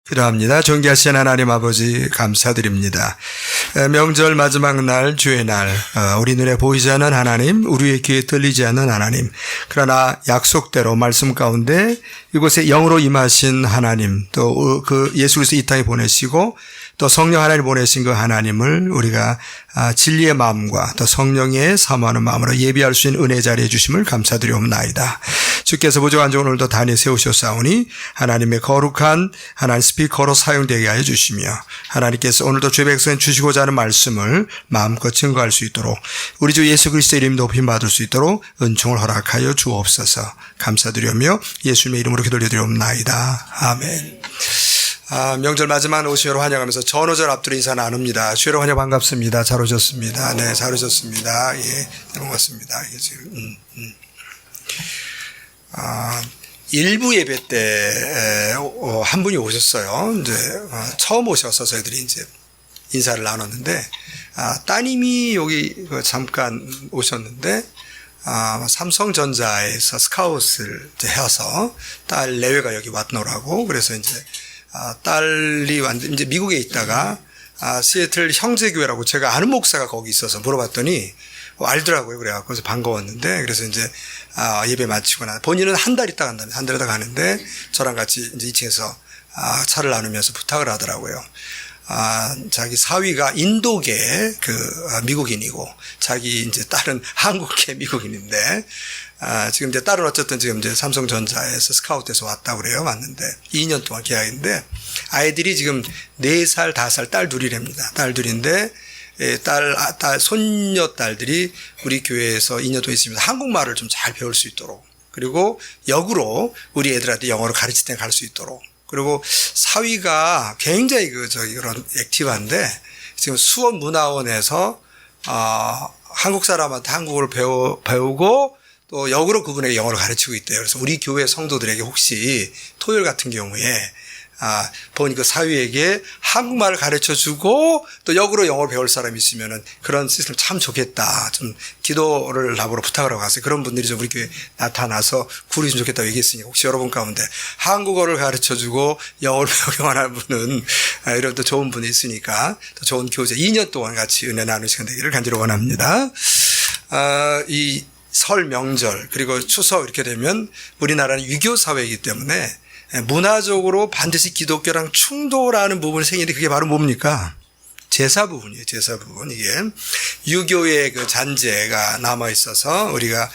기도합니다. 존귀하신 하나님 아버지 감사드립니다. 명절 마지막 날 주의 날 우리 눈에 보이지 않는 하나님, 우리의 귀에 들리지 않는 하나님, 그러나 약속대로 말씀 가운데 이곳에 영으로 임하신 하나님, 또 그 예수 그리스도 이 땅에 보내시고 또 성령 하나님 보내신 그 하나님을 우리가 진리의 마음과 또 성령의 사모하는 마음으로 예비할 수 있는 은혜 자리해 주심을 감사드리옵나이다. 주께서 부족한 종 오늘도 단에 세우셨사오니 하나님의 거룩한 하나님 스피커로 사용되게 하여 주시며, 하나님께서 오늘도 주의 백성에 주시고자 하는 말씀을 마음껏 증거할 수 있도록 우리 주 예수 그리스도의 이름 높임 받을 수 있도록 은총을 허락하여 주옵소서. 감사드리며 예수님의 이름으로 기도드리옵나이다. 아멘. 명절 마지막 오시오로 환영하면서 전오절 앞두고 인사 나눕니다. 주여로 환영 반갑습니다. 잘 오셨습니다. 네, 잘 오셨습니다. 예, 반갑습니다. 예, 지금, 일부 예배 때 한 분이 오셨어요. 이제 처음 오셔서 저희들이 이제 인사를 나눴는데, 따님이 여기 잠깐 오셨는데, 삼성전자에서 스카웃을 이제 해서 딸 내외가 여기 왔노라고. 그래서 이제 딸이 이제 미국에 있다가 시애틀 형제교회라고 제가 아는 목사가 거기 있어서 물어봤더니 알더라고요. 그래갖고 반가웠는데, 그래서 이제 예배 마치고 본인은 한 달 있다 간다면 한 달 있다 가는데 저랑 같이 이제 2층에서 차를 나누면서 부탁을 하더라고요. 자기 사위가 인도계 미국인이고 자기 이제 딸은 한국계 미국인인데, 지금 이제 딸은 어쨌든 지금 이제 삼성전자에서 스카웃돼서 왔다고 그래요. 왔는데 2년 동안 계약인데, 아이들이 지금 4살, 5살 딸 둘이랍니다. 딸 둘인데, 손녀 딸들이 우리 교회에서 2년 동안 있으면서 한국말을 좀 잘 배울 수 있도록, 그리고 역으로 우리 애들한테 영어를 가르칠 때 갈 수 있도록, 그리고 사위가 굉장히 그런 액티브한데 지금 수원문화원에서 한국 사람한테 한국어를 배우고 또 역으로 그분에게 영어를 가르치고 있대요. 그래서 우리 교회 성도들에게 혹시 토요일 같은 경우에 보니 그 사위에게 한국말을 가르쳐 주고 또 역으로 영어를 배울 사람이 있으면은 그런 시스템 참 좋겠다. 좀 기도를 나보러 부탁을 하고 갔어요. 그런 분들이 좀 우리 교회에 나타나서 구리면 좋겠다고 얘기했으니까 혹시 여러분 가운데 한국어를 가르쳐 주고 영어를 배우게 원하는 분은 이런 또 좋은 분이 있으니까 또 좋은 교제 2년 동안 같이 은혜 나누는 시간 되기를 간절히 원합니다. 이 설 명절 그리고 추석 이렇게 되면 우리나라는 유교 사회이기 때문에 문화적으로 반드시 기독교랑 충돌하는 부분이 생기는데, 그게 바로 뭡니까? 제사 부분이에요. 제사 부분. 이게 유교의 그 잔재가 남아 있어서 우리가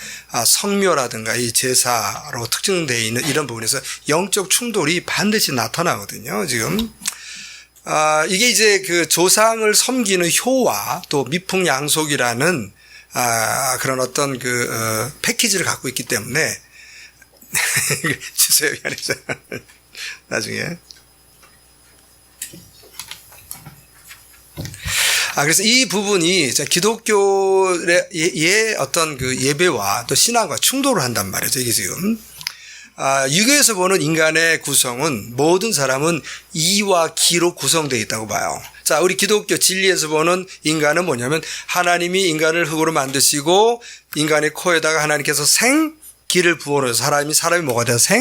성묘라든가 이 제사로 특징되어 있는 이런 부분에서 영적 충돌이 반드시 나타나거든요. 지금 이게 이제 그 조상을 섬기는 효와 또 미풍양속이라는 그런 어떤 패키지를 갖고 있기 때문에 주세요. 미안해서 나중에. 그래서 이 부분이 기독교의 어떤 그 예배와 또 신앙과 충돌을 한단 말이죠. 이게 지금 유교에서 보는 인간의 구성은 모든 사람은 이와 기로 구성되어 있다고 봐요. 자, 우리 기독교 진리에서 보는 인간은 뭐냐면 하나님이 인간을 흙으로 만드시고 인간의 코에다가 하나님께서 기를 부어넣어서 사람이 뭐가 돼서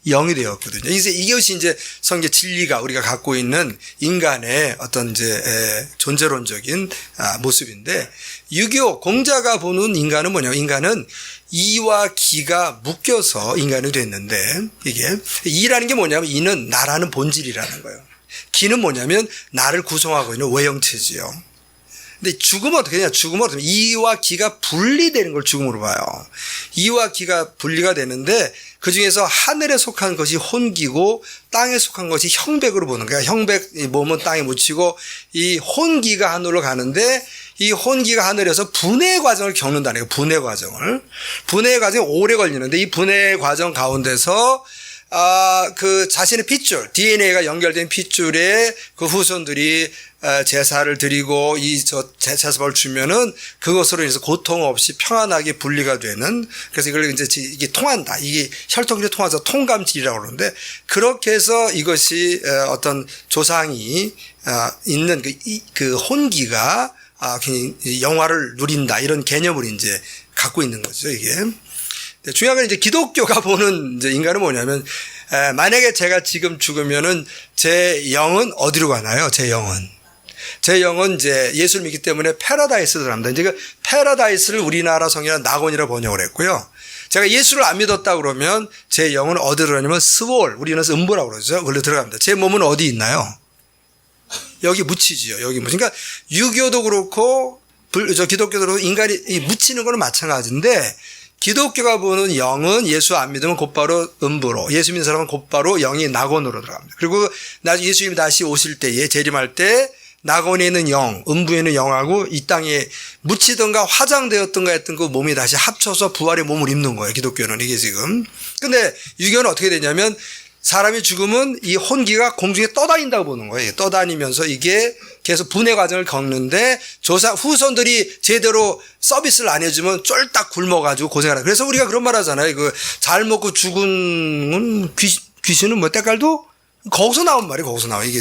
영이 되었거든요. 이것이 이제 성경 진리가 우리가 갖고 있는 인간의 어떤 이제 존재론적인 모습인데, 유교 공자가 보는 인간은 뭐냐면 인간은 이와 기가 묶여서 인간이 됐는데, 이게 이라는 게 뭐냐면 이는 나라는 본질이라는 거예요. 기는 뭐냐면 나를 구성하고 있는 외형체지요. 근데 죽으면 어떻게 되냐? 죽으면 어떻게 되냐? 이와 기가 분리되는 걸 죽음으로 봐요. 이와 기가 분리가 되는데 그 중에서 하늘에 속한 것이 혼기고 땅에 속한 것이 형백으로 보는 거야. 형백 몸은 땅에 묻히고 이 혼기가 하늘로 가는데, 이 혼기가 하늘에서 분해 과정을 겪는다는 거예요. 분해 과정이 오래 걸리는데 이 분해 과정 가운데서 그 자신의 핏줄, DNA가 연결된 pit줄에 그 후손들이 제사를 드리고 제사를 주면은 그것으로 인해서 고통 없이 평안하게 분리가 되는, 그래서 이걸 이게 통한다. 이게 혈통이 통해서 통감질이라고 그러는데, 그렇게 해서 이것이 어떤 조상이 있는 그 혼기가 영화를 누린다. 이런 개념을 이제 갖고 있는 거죠, 이게. 중요한 건 이제 기독교가 보는 이제 인간은 뭐냐면 만약에 제가 지금 죽으면은 제 영은 어디로 가나요? 제 영은 이제 예수를 믿기 때문에 패러다이스로 갑니다. 이제 그 패러다이스를 우리나라 성경은 낙원이라고 번역을 했고요. 제가 예수를 안 믿었다 그러면 제 영은 어디로 가냐면 스월, 우리는 음보라고 그러죠. 그걸로 들어갑니다. 제 몸은 어디 있나요? 여기 묻히지요. 여기 묻히죠. 그러니까 유교도 그렇고 기독교도 그렇고 인간이 묻히는 거는 마찬가지인데 기독교가 보는 영은 예수 안 믿으면 곧바로 음부로, 예수 믿는 사람은 곧바로 영이 낙원으로 들어갑니다. 그리고 나중에 예수님이 다시 오실 때에 재림할 때 낙원에 있는 영, 음부에 있는 영하고 이 땅에 묻히던가 화장되었던가 했던 그 몸이 다시 합쳐서 부활의 몸을 입는 거예요. 기독교는 이게 지금. 근데 유교는 어떻게 되냐면 사람이 죽으면 이 혼기가 공중에 떠다닌다고 보는 거예요. 떠다니면서 이게 계속 분해 과정을 겪는데 후손들이 제대로 서비스를 안 해주면 쫄딱 굶어가지고 고생하라. 그래서 우리가 그런 말 하잖아요. 그 잘 먹고 죽은 귀신은 뭐 때깔도 거기서 나온 말이에요. 거기서 나와. 이게.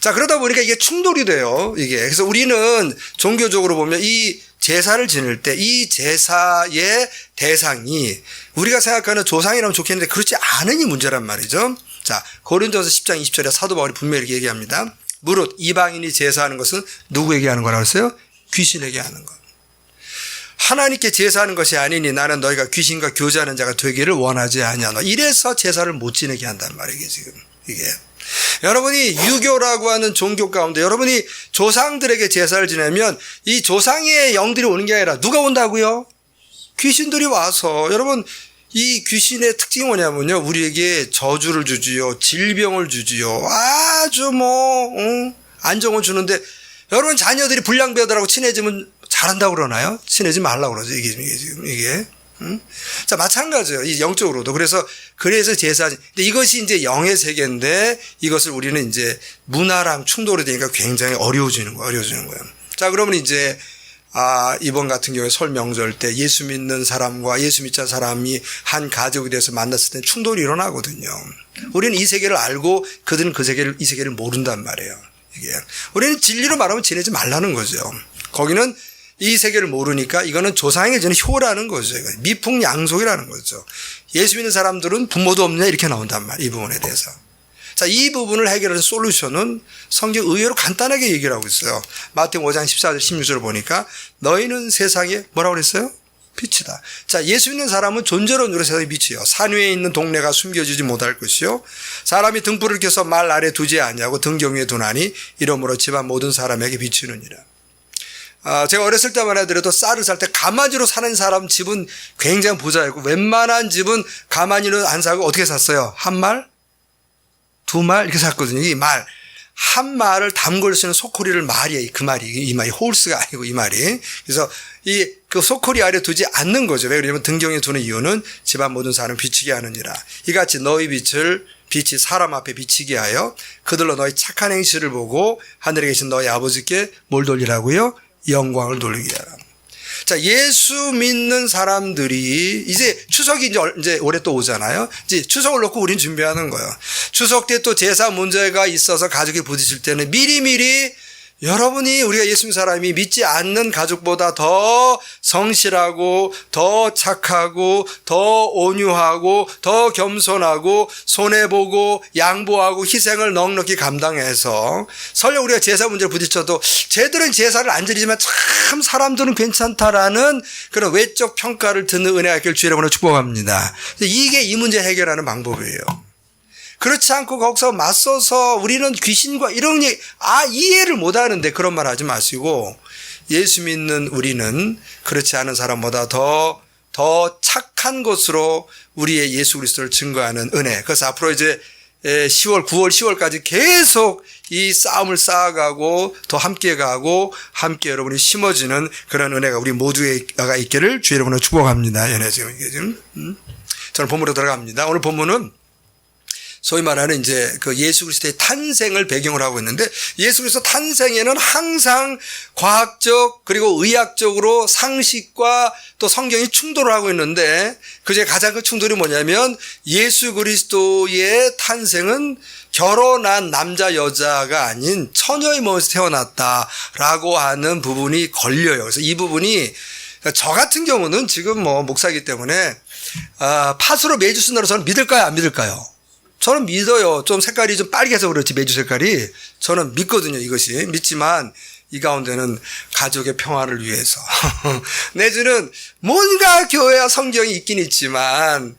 자, 그러다 보니까 이게 충돌이 돼요. 이게. 그래서 우리는 종교적으로 보면 이 제사를 지낼 때 이 제사의 대상이 우리가 생각하는 조상이라면 좋겠는데 그렇지 않은 이 문제란 말이죠. 자, 고린도서 10장 20절에 사도 바울이 분명히 이렇게 얘기합니다. 무릇 이방인이 제사하는 것은 누구에게 하는 거라고 했어요? 귀신에게 하는 것. 하나님께 제사하는 것이 아니니 나는 너희가 귀신과 교제하는 자가 되기를 원하지 아니하노. 이래서 제사를 못 지내게 한단 말이에요. 지금 이게. 여러분이 유교라고 하는 종교 가운데 여러분이 조상들에게 제사를 지내면 이 조상의 영들이 오는 게 아니라 누가 온다고요? 귀신들이 와서. 여러분 이 귀신의 특징이 뭐냐면요, 우리에게 저주를 주지요, 질병을 주지요, 아주 안정을 주는데 여러분 자녀들이 불량배들하고 친해지면 잘한다고 그러나요? 친해지지 말라고 그러죠. 이게. 자, 마찬가지예요. 이 영적으로도. 그래서 제사. 근데 이것이 이제 영의 세계인데 이것을 우리는 이제 문화랑 충돌이 되니까 굉장히 어려워지는 거예요. 자, 그러면 이제, 이번 같은 경우에 설 명절 때 예수 믿는 사람과 예수 믿지 않는 사람이 한 가족이 돼서 만났을 때 충돌이 일어나거든요. 우리는 이 세계를 알고 그들은 이 세계를 모른단 말이에요. 이게. 우리는 진리로 말하면 지내지 말라는 거죠. 거기는 이 세계를 모르니까 이거는 조상에게 주는 효라는 거죠. 미풍양속이라는 거죠. 예수 믿는 사람들은 부모도 없느냐 이렇게 나온단 말이에요. 이 부분에 대해서. 자, 이 부분을 해결하는 솔루션은 성경 의외로 간단하게 얘기를 하고 있어요. 마태복음 5장 14절 16절을 보니까 너희는 세상에 뭐라고 그랬어요? 빛이다. 자, 예수 믿는 사람은 존재론으로 세상에 빛이요. 산 위에 있는 동네가 숨겨지지 못할 것이요. 사람이 등불을 켜서 말 아래 두지 아니하고 등경 위에 두나니 이러므로 집안 모든 사람에게 비추느니라. 제가 어렸을 때만 해도 쌀을 살 때 가마니로 사는 사람 집은 굉장히 부자였고 웬만한 집은 가마니로 안 사고 어떻게 샀어요? 한 말? 두 말? 이렇게 샀거든요. 이 말. 한 말을 담글 수 있는 소쿠리를 말이에요. 이 말이 홀스가 아니고 이 말이. 그래서 그 소쿠리 아래 두지 않는 거죠. 왜 그러냐면 등경에 두는 이유는 집안 모든 사람을 비치게 하느니라. 이같이 너희 빛이 사람 앞에 비치게 하여 그들로 너희 착한 행실을 보고 하늘에 계신 너희 아버지께 뭘 돌리라고요? 영광을 돌리게 하라. 자, 예수 믿는 사람들이 이제 추석이 이제 올해 또 오잖아요. 이제 추석을 놓고 우리는 준비하는 거예요. 추석 때 또 제사 문제가 있어서 가족이 부딪힐 때는 미리미리 여러분이 우리가 예수 믿는 사람이 믿지 않는 가족보다 더 성실하고 더 착하고 더 온유하고 더 겸손하고 손해보고 양보하고 희생을 넉넉히 감당해서 설령 우리가 제사 문제를 부딪혀도 쟤들은 제사를 안 드리지만 참 사람들은 괜찮다라는 그런 외적 평가를 듣는 은혜가 있기를 주의 이름으로 축복합니다. 이게 이 문제 해결하는 방법이에요. 그렇지 않고 거기서 맞서서 우리는 귀신과 이런 이해를 못하는데 그런 말 하지 마시고 예수 믿는 우리는 그렇지 않은 사람보다 더 착한 것으로 우리의 예수 그리스도를 증거하는 은혜. 그래서 앞으로 이제 9월 10월까지 계속 이 싸움을 쌓아가고 더 함께 가고 함께 여러분이 심어지는 그런 은혜가 우리 모두에가 있기를 주의 이름으로 축복합니다. 저는 본문으로 들어갑니다. 오늘 본문은 소위 말하는 이제 그 예수 그리스도의 탄생을 배경으로 하고 있는데 예수 그리스도 탄생에는 항상 과학적 그리고 의학적으로 상식과 또 성경이 충돌을 하고 있는데 그중에 가장 큰 충돌이 뭐냐면 예수 그리스도의 탄생은 결혼한 남자 여자가 아닌 처녀의 몸에서 태어났다라고 하는 부분이 걸려요. 그래서 이 부분이 저 같은 경우는 지금 목사이기 때문에 팥으로 메주 쓴다고 저는 믿을까요? 안 믿을까요? 저는 믿어요. 좀 색깔이 좀 빨개서 그렇지, 메주 색깔이. 저는 믿거든요, 이것이. 믿지만 이 가운데는 가족의 평화를 위해서. 내지는 뭔가 교회와 성경이 있긴 있지만,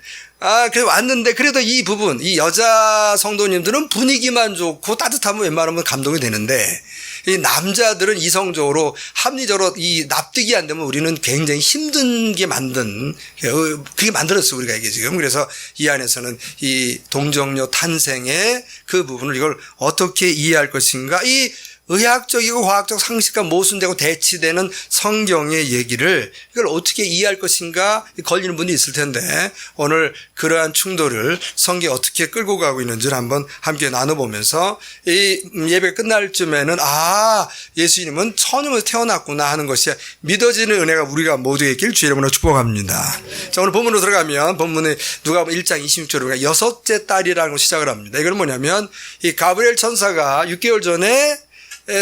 그래 왔는데 그래도 이 부분, 이 여자 성도님들은 분위기만 좋고 따뜻하면 웬만하면 감동이 되는데, 이 남자들은 이성적으로 합리적으로 이 납득이 안 되면 우리는 굉장히 힘든게 만든, 그게 만들었어, 우리가 이게 지금. 그래서 이 안에서는 이 동정녀 탄생의 그 부분을 이걸 어떻게 이해할 것인가, 이 의학적이고 과학적 상식과 모순되고 대치되는 성경의 얘기를 이걸 어떻게 이해할 것인가 걸리는 분이 있을 텐데, 오늘 그러한 충돌을 성경이 어떻게 끌고 가고 있는지를 한번 함께 나눠보면서 이 예배 끝날 쯤에는 예수님은 처녀에서 태어났구나 하는 것이 믿어지는 은혜가 우리가 모두에 있길 주의 이름으로 축복합니다. 자, 오늘 본문으로 들어가면 본문에 누가복음 1장 26절에 여섯째 딸이라는 걸 시작을 합니다. 이건 뭐냐면 이 가브리엘 천사가 6개월 전에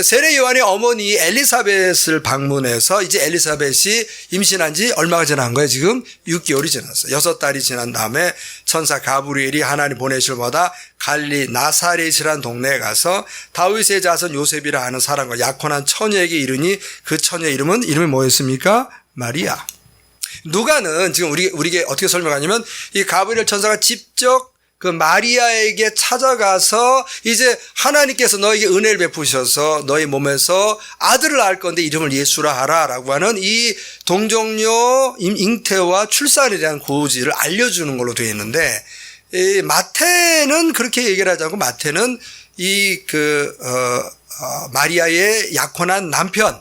세례 요한의 어머니 엘리사벳을 방문해서 이제 엘리사벳이 임신한 지 얼마가 지난 거예요? 지금 6개월이 지났어요. 6달이 지난 다음에 천사 가브리엘이 하나님 보내실 마다 갈리 나사렛이라는 동네에 가서 다윗의 자손 요셉이라 하는 사람과 약혼한 처녀에게 이르니 그 처녀의 이름이 뭐였습니까? 마리아. 누가는 지금 우리에게 어떻게 설명하냐면 이 가브리엘 천사가 직접 그 마리아에게 찾아가서 이제 하나님께서 너에게 은혜를 베푸셔서 너의 몸에서 아들을 낳을 건데 이름을 예수라 하라라고 하는 이 동정녀 잉태와 출산에 대한 고지를 알려주는 걸로 되어 있는데, 이 마태는 그렇게 얘기를 하지 않고 마태는 마리아의 약혼한 남편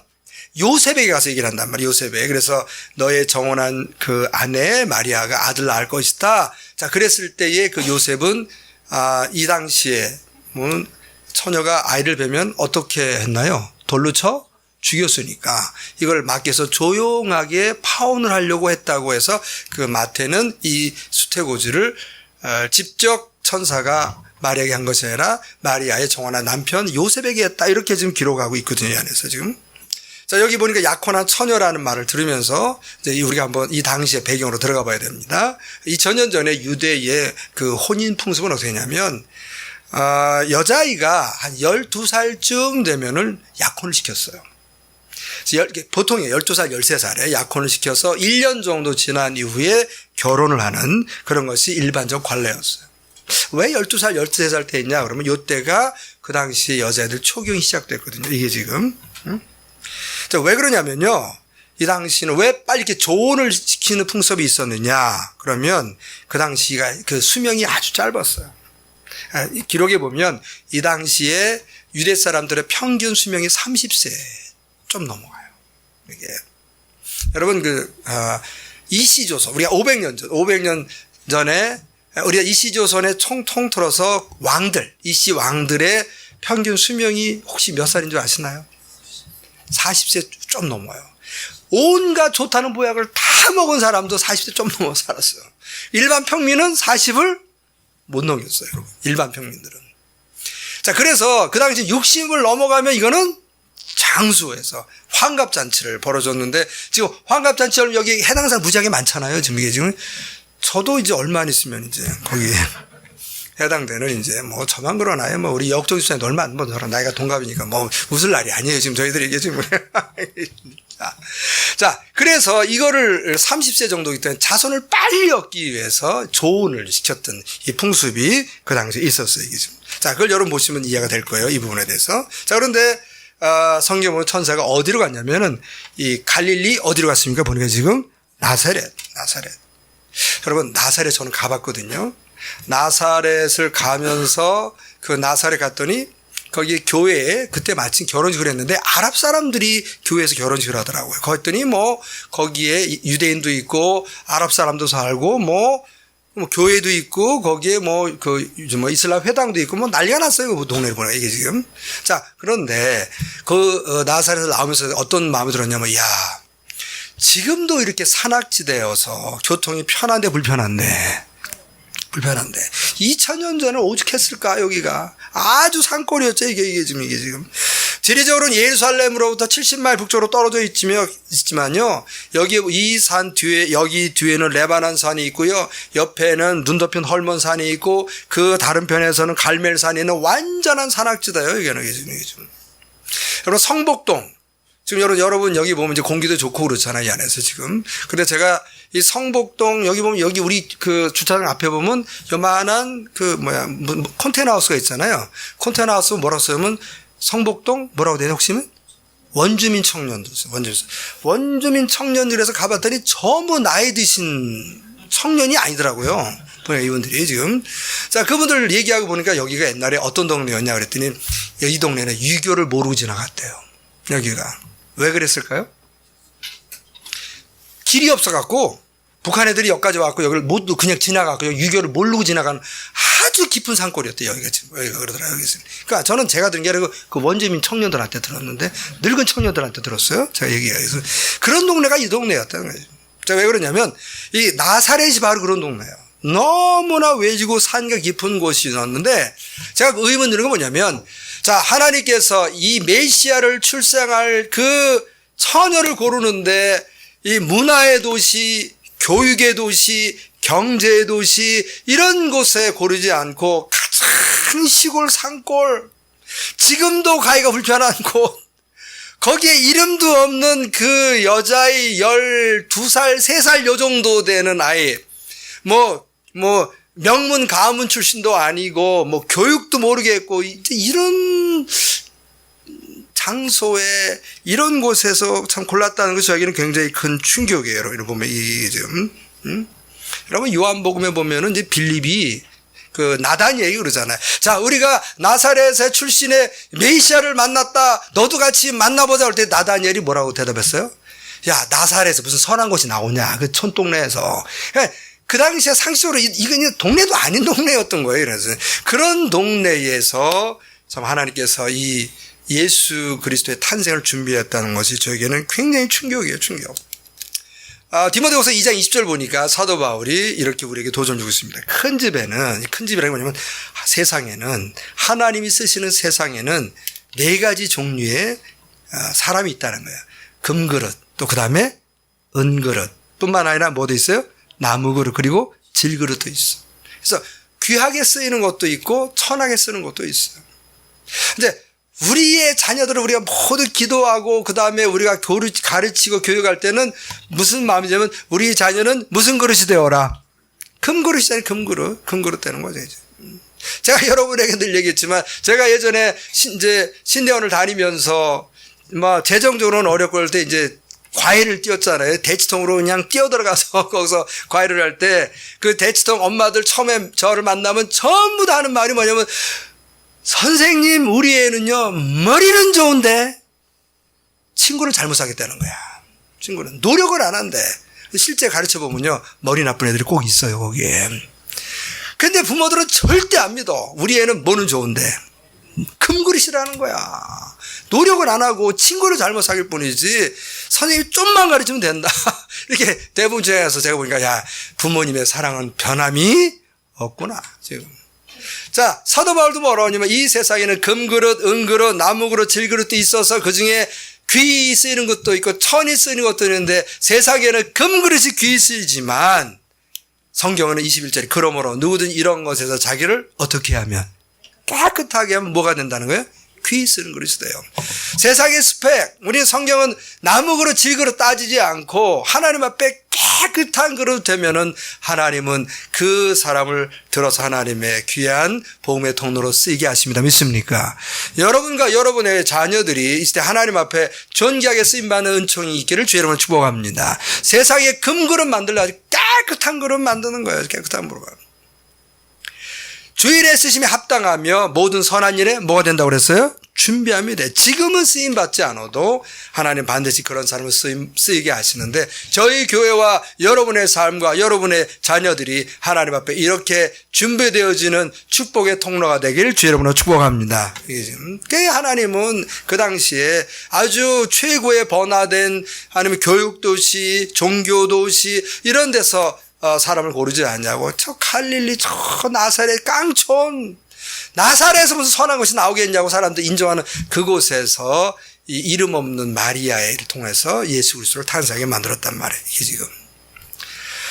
요셉에게 가서 얘기를 한단 말이에요. 요셉에. 그래서 너의 정혼한 그 아내 마리아가 아들 낳을 것이다. 자, 그랬을 때에 그 요셉은 이 당시에 처녀가 아이를 뵈면 어떻게 했나요? 돌로 쳐 죽였으니까 이걸 마귀에서 조용하게 파혼을 하려고 했다고 해서 그 마태는 이 수태고지를 직접 천사가 마리아에게 한 것이 아니라 마리아의 정혼한 남편 요셉에게 했다. 이렇게 지금 기록하고 있거든요. 이 안에서 지금. 자, 여기 보니까 약혼한 처녀라는 말을 들으면서 이제 우리가 한번 이 당시의 배경으로 들어가 봐야 됩니다. 2000년 전에 유대의 그 혼인 풍습은 어떻게 했냐면, 여자아이가 한 12살쯤 되면은 약혼을 시켰어요. 보통 12살, 13살에 약혼을 시켜서 1년 정도 지난 이후에 결혼을 하는 그런 것이 일반적 관례였어요. 왜 12살, 13살 때 했냐? 그러면 이때가 그 당시에 여자애들 초경이 시작됐거든요. 이게 지금. 자, 왜 그러냐면요. 이 당시는 왜 빨리 이렇게 조혼을 시키는 풍습이 있었느냐? 그러면 그 당시가 그 수명이 아주 짧았어요. 기록에 보면 이 당시에 유대 사람들의 평균 수명이 30세 좀 넘어가요. 이게 여러분 이시조선 우리가 500년 전에 우리가 이시조선의 통틀어서 왕들 이시 왕들의 평균 수명이 혹시 몇 살인 줄 아시나요? 40세 좀 넘어요. 온갖 좋다는 보약을 다 먹은 사람도 40세 좀 넘어 살았어요. 일반 평민은 40을 못 넘겼어요, 여러분. 일반 평민들은. 자, 그래서 그 당시 60을 넘어가면 이거는 장수해서 환갑잔치를 벌어줬는데, 지금 환갑잔치 여기 해당 사람 무지하게 많잖아요. 지금 이게 지금 저도 이제 얼마 안 있으면 이제 거기에 해당되는 이제 저만 그러나요? 우리 역종 집사님 얼마 안 저랑 나이가 동갑이니까 웃을 날이 아니에요. 지금 저희들이 이게 지금. 자, 그래서 이거를 30세 정도이기 때문에 자손을 빨리 얻기 위해서 조혼을 시켰던 이 풍습이 그 당시에 있었어요. 이게 지금. 자, 그걸 여러분 보시면 이해가 될 거예요. 이 부분에 대해서. 자, 그런데 성경 보면 천사가 어디로 갔냐면은 이 갈릴리 어디로 갔습니까? 보니까 지금 나사렛. 여러분, 나사렛 저는 가봤거든요. 나사렛을 가면서 그 나사렛 갔더니 거기 교회에 그때 마침 결혼식을 했는데 아랍 사람들이 교회에서 결혼식을 하더라고요. 그랬더니 거기에 유대인도 있고 아랍 사람도 살고 교회도 있고 거기에 이슬람 회당도 있고 난리가 났어요. 그 동네를 보니까 이게 지금. 자, 그런데 나사렛을 나오면서 어떤 마음이 들었냐면, 야, 지금도 이렇게 산악지대여서 교통이 편한데 불편한데 2000년 전에 오죽했을까, 여기가. 아주 산골이었죠, 이게 지금. 지리적으로는 예루살렘으로부터 70마일 북쪽으로 떨어져 있지만요. 여기 이 산 뒤에, 여기 뒤에는 레바논 산이 있고요. 옆에는 눈 덮인 헐몬 산이 있고, 그 다른 편에서는 갈멜산이 있는 완전한 산악지대예요. 여기는 지금. 여러분, 성복동. 지금 여러분 여기 보면 이제 공기도 좋고 그렇잖아요. 이 안에서 지금. 근데 제가 이 성복동 여기 보면 여기 우리 그 주차장 앞에 보면 요만한 컨테이너 하우스가 있잖아요. 컨테이너 하우스 뭐라고 쓰면 성복동 뭐라고 되냐 혹시는? 원주민 청년들. 원주민 청년들에서 가봤더니 전부 나이 드신 청년이 아니더라고요. 이분들이 지금. 자, 그분들 얘기하고 보니까 여기가 옛날에 어떤 동네였냐 그랬더니 이 동네는 유교를 모르고 지나갔대요. 여기가. 왜 그랬을까요? 길이 없어갖고 북한 애들이 여기까지 왔고 여기를 못 그냥 지나가고 유교를 모르고 지나가는 아주 깊은 산골이었대요. 여기가 그러더라고요. 그러니까 저는 제가 들은 게 아니고 그 원주민 청년들한테 들었는데 늙은 청년들한테 들었어요. 제가 얘기해서 그런 동네가 이 동네였다는 거예요. 제가 왜 그러냐면 이 나사렛이 바로 그런 동네예요. 너무나 외지고 산과 깊은 곳이었는데 제가 그 의문 드는 건 뭐냐면 자, 하나님께서 이 메시아를 출생할 그 처녀를 고르는데 이 문화의 도시, 교육의 도시, 경제의 도시 이런 곳에 고르지 않고 가장 시골 산골 지금도 가기가 불편한 곳 거기에 이름도 없는 그 여자의 12살, 3살 요 정도 되는 아이 명문 가문 출신도 아니고 교육도 모르겠고 이런 장소에 이런 곳에서 참 골랐다는 것이 저에게는 굉장히 큰 충격이에요. 여러분 보면 여러분 요한복음에 보면은 이제 빌립이 그 나다니엘이 그러잖아요. 자, 우리가 나사렛의 출신의 메시아를 만났다. 너도 같이 만나보자 할 때 나다니엘이 뭐라고 대답했어요? 야, 나사렛에서 무슨 선한 곳이 나오냐? 그 촌동네에서. 그 당시에 상식적으로 이건 동네도 아닌 동네였던 거예요. 그래서 그런 동네에서 참 하나님께서 이 예수 그리스도의 탄생을 준비했다는 것이 저에게는 굉장히 충격이에요. 충격. 디모데후서 2장 20절 보니까 사도 바울이 이렇게 우리에게 도전 주고 있습니다. 큰 집이라는 게 뭐냐면 세상에는 하나님이 쓰시는 세상에는 4가지 종류의 사람이 있다는 거예요. 금그릇 또 그 다음에 은그릇 뿐만 아니라 뭐도 있어요? 나무그릇 그리고 질그릇도 있어. 그래서 귀하게 쓰이는 것도 있고 천하게 쓰는 것도 있어요. 근데 우리의 자녀들을 우리가 모두 기도하고 그 다음에 우리가 가르치고 교육할 때는 무슨 마음이냐면 우리 자녀는 무슨 그릇이 되어라. 금그릇이잖아요. 금그릇 되는 거죠. 이제. 제가 여러분에게 늘 얘기했지만 제가 예전에 이제 신대원을 다니면서 재정적으로는 어렵고 할 때 이제 과일을 띄웠잖아요. 대치통으로 그냥 뛰어들어가서 거기서 과일을 할 때 그 대치통 엄마들 처음에 저를 만나면 전부 다 하는 말이 뭐냐면 선생님 우리 애는요 머리는 좋은데 친구를 잘못 사겠다는 거야. 친구는 노력을 안 한대. 실제 가르쳐보면요 머리 나쁜 애들이 꼭 있어요 거기에. 근데 부모들은 절대 안 믿어. 우리 애는 뭐는 좋은데 금그릇이라는 거야. 노력을 안 하고 친구를 잘못 사귈 뿐이지 선생님이 좀만 가르치면 된다. 이렇게 대부분 중에서 제가 보니까 야 부모님의 사랑은 변함이 없구나 지금. 자, 사도 바울도 뭐라고 하냐면 이 세상에는 금그릇, 은그릇, 나무그릇, 질그릇도 있어서 그중에 귀 쓰이는 것도 있고 천이 쓰이는 것도 있는데 세상에는 금그릇이 귀 쓰이지만 성경은 21절에 그러므로 누구든 이런 것에서 자기를 어떻게 하면 깨끗하게 하면 뭐가 된다는 거예요? 귀 쓰는 그릇이 돼요. 세상의 스펙, 우리 성경은 나무그릇, 질그릇 따지지 않고 하나님 앞에 깨끗한 그릇 되면은 하나님은 그 사람을 들어서 하나님의 귀한 복음의 통로로 쓰이게 하십니다. 믿습니까? 여러분과 여러분의 자녀들이 이 시대 하나님 앞에 존귀하게 쓰임받는 은총이 있기를 주의 이름으로 축복합니다. 세상에 금그릇 만들려고 깨끗한 그릇 만드는 거예요. 깨끗한 그릇. 주일에 쓰심에 합당하며 모든 선한 일에 뭐가 된다고 그랬어요? 준비함이 돼. 지금은 쓰임 받지 않아도 하나님 반드시 그런 사람을 쓰이게 하시는데 저희 교회와 여러분의 삶과 여러분의 자녀들이 하나님 앞에 이렇게 준비되어지는 축복의 통로가 되길 주 여러분으로 축복합니다. 하나님은 그 당시에 아주 최고의 번화된 아니면 교육도시, 종교도시 이런 데서 사람을 고르지 않냐고. 저 갈릴리, 저 나사렛 깡촌 나사렛에서 무슨 선한 것이 나오겠냐고 사람들 인정하는 그곳에서 이 이름 없는 마리아를 통해서 예수 그리스도를 탄생하게 만들었단 말이에요. 이게 지금.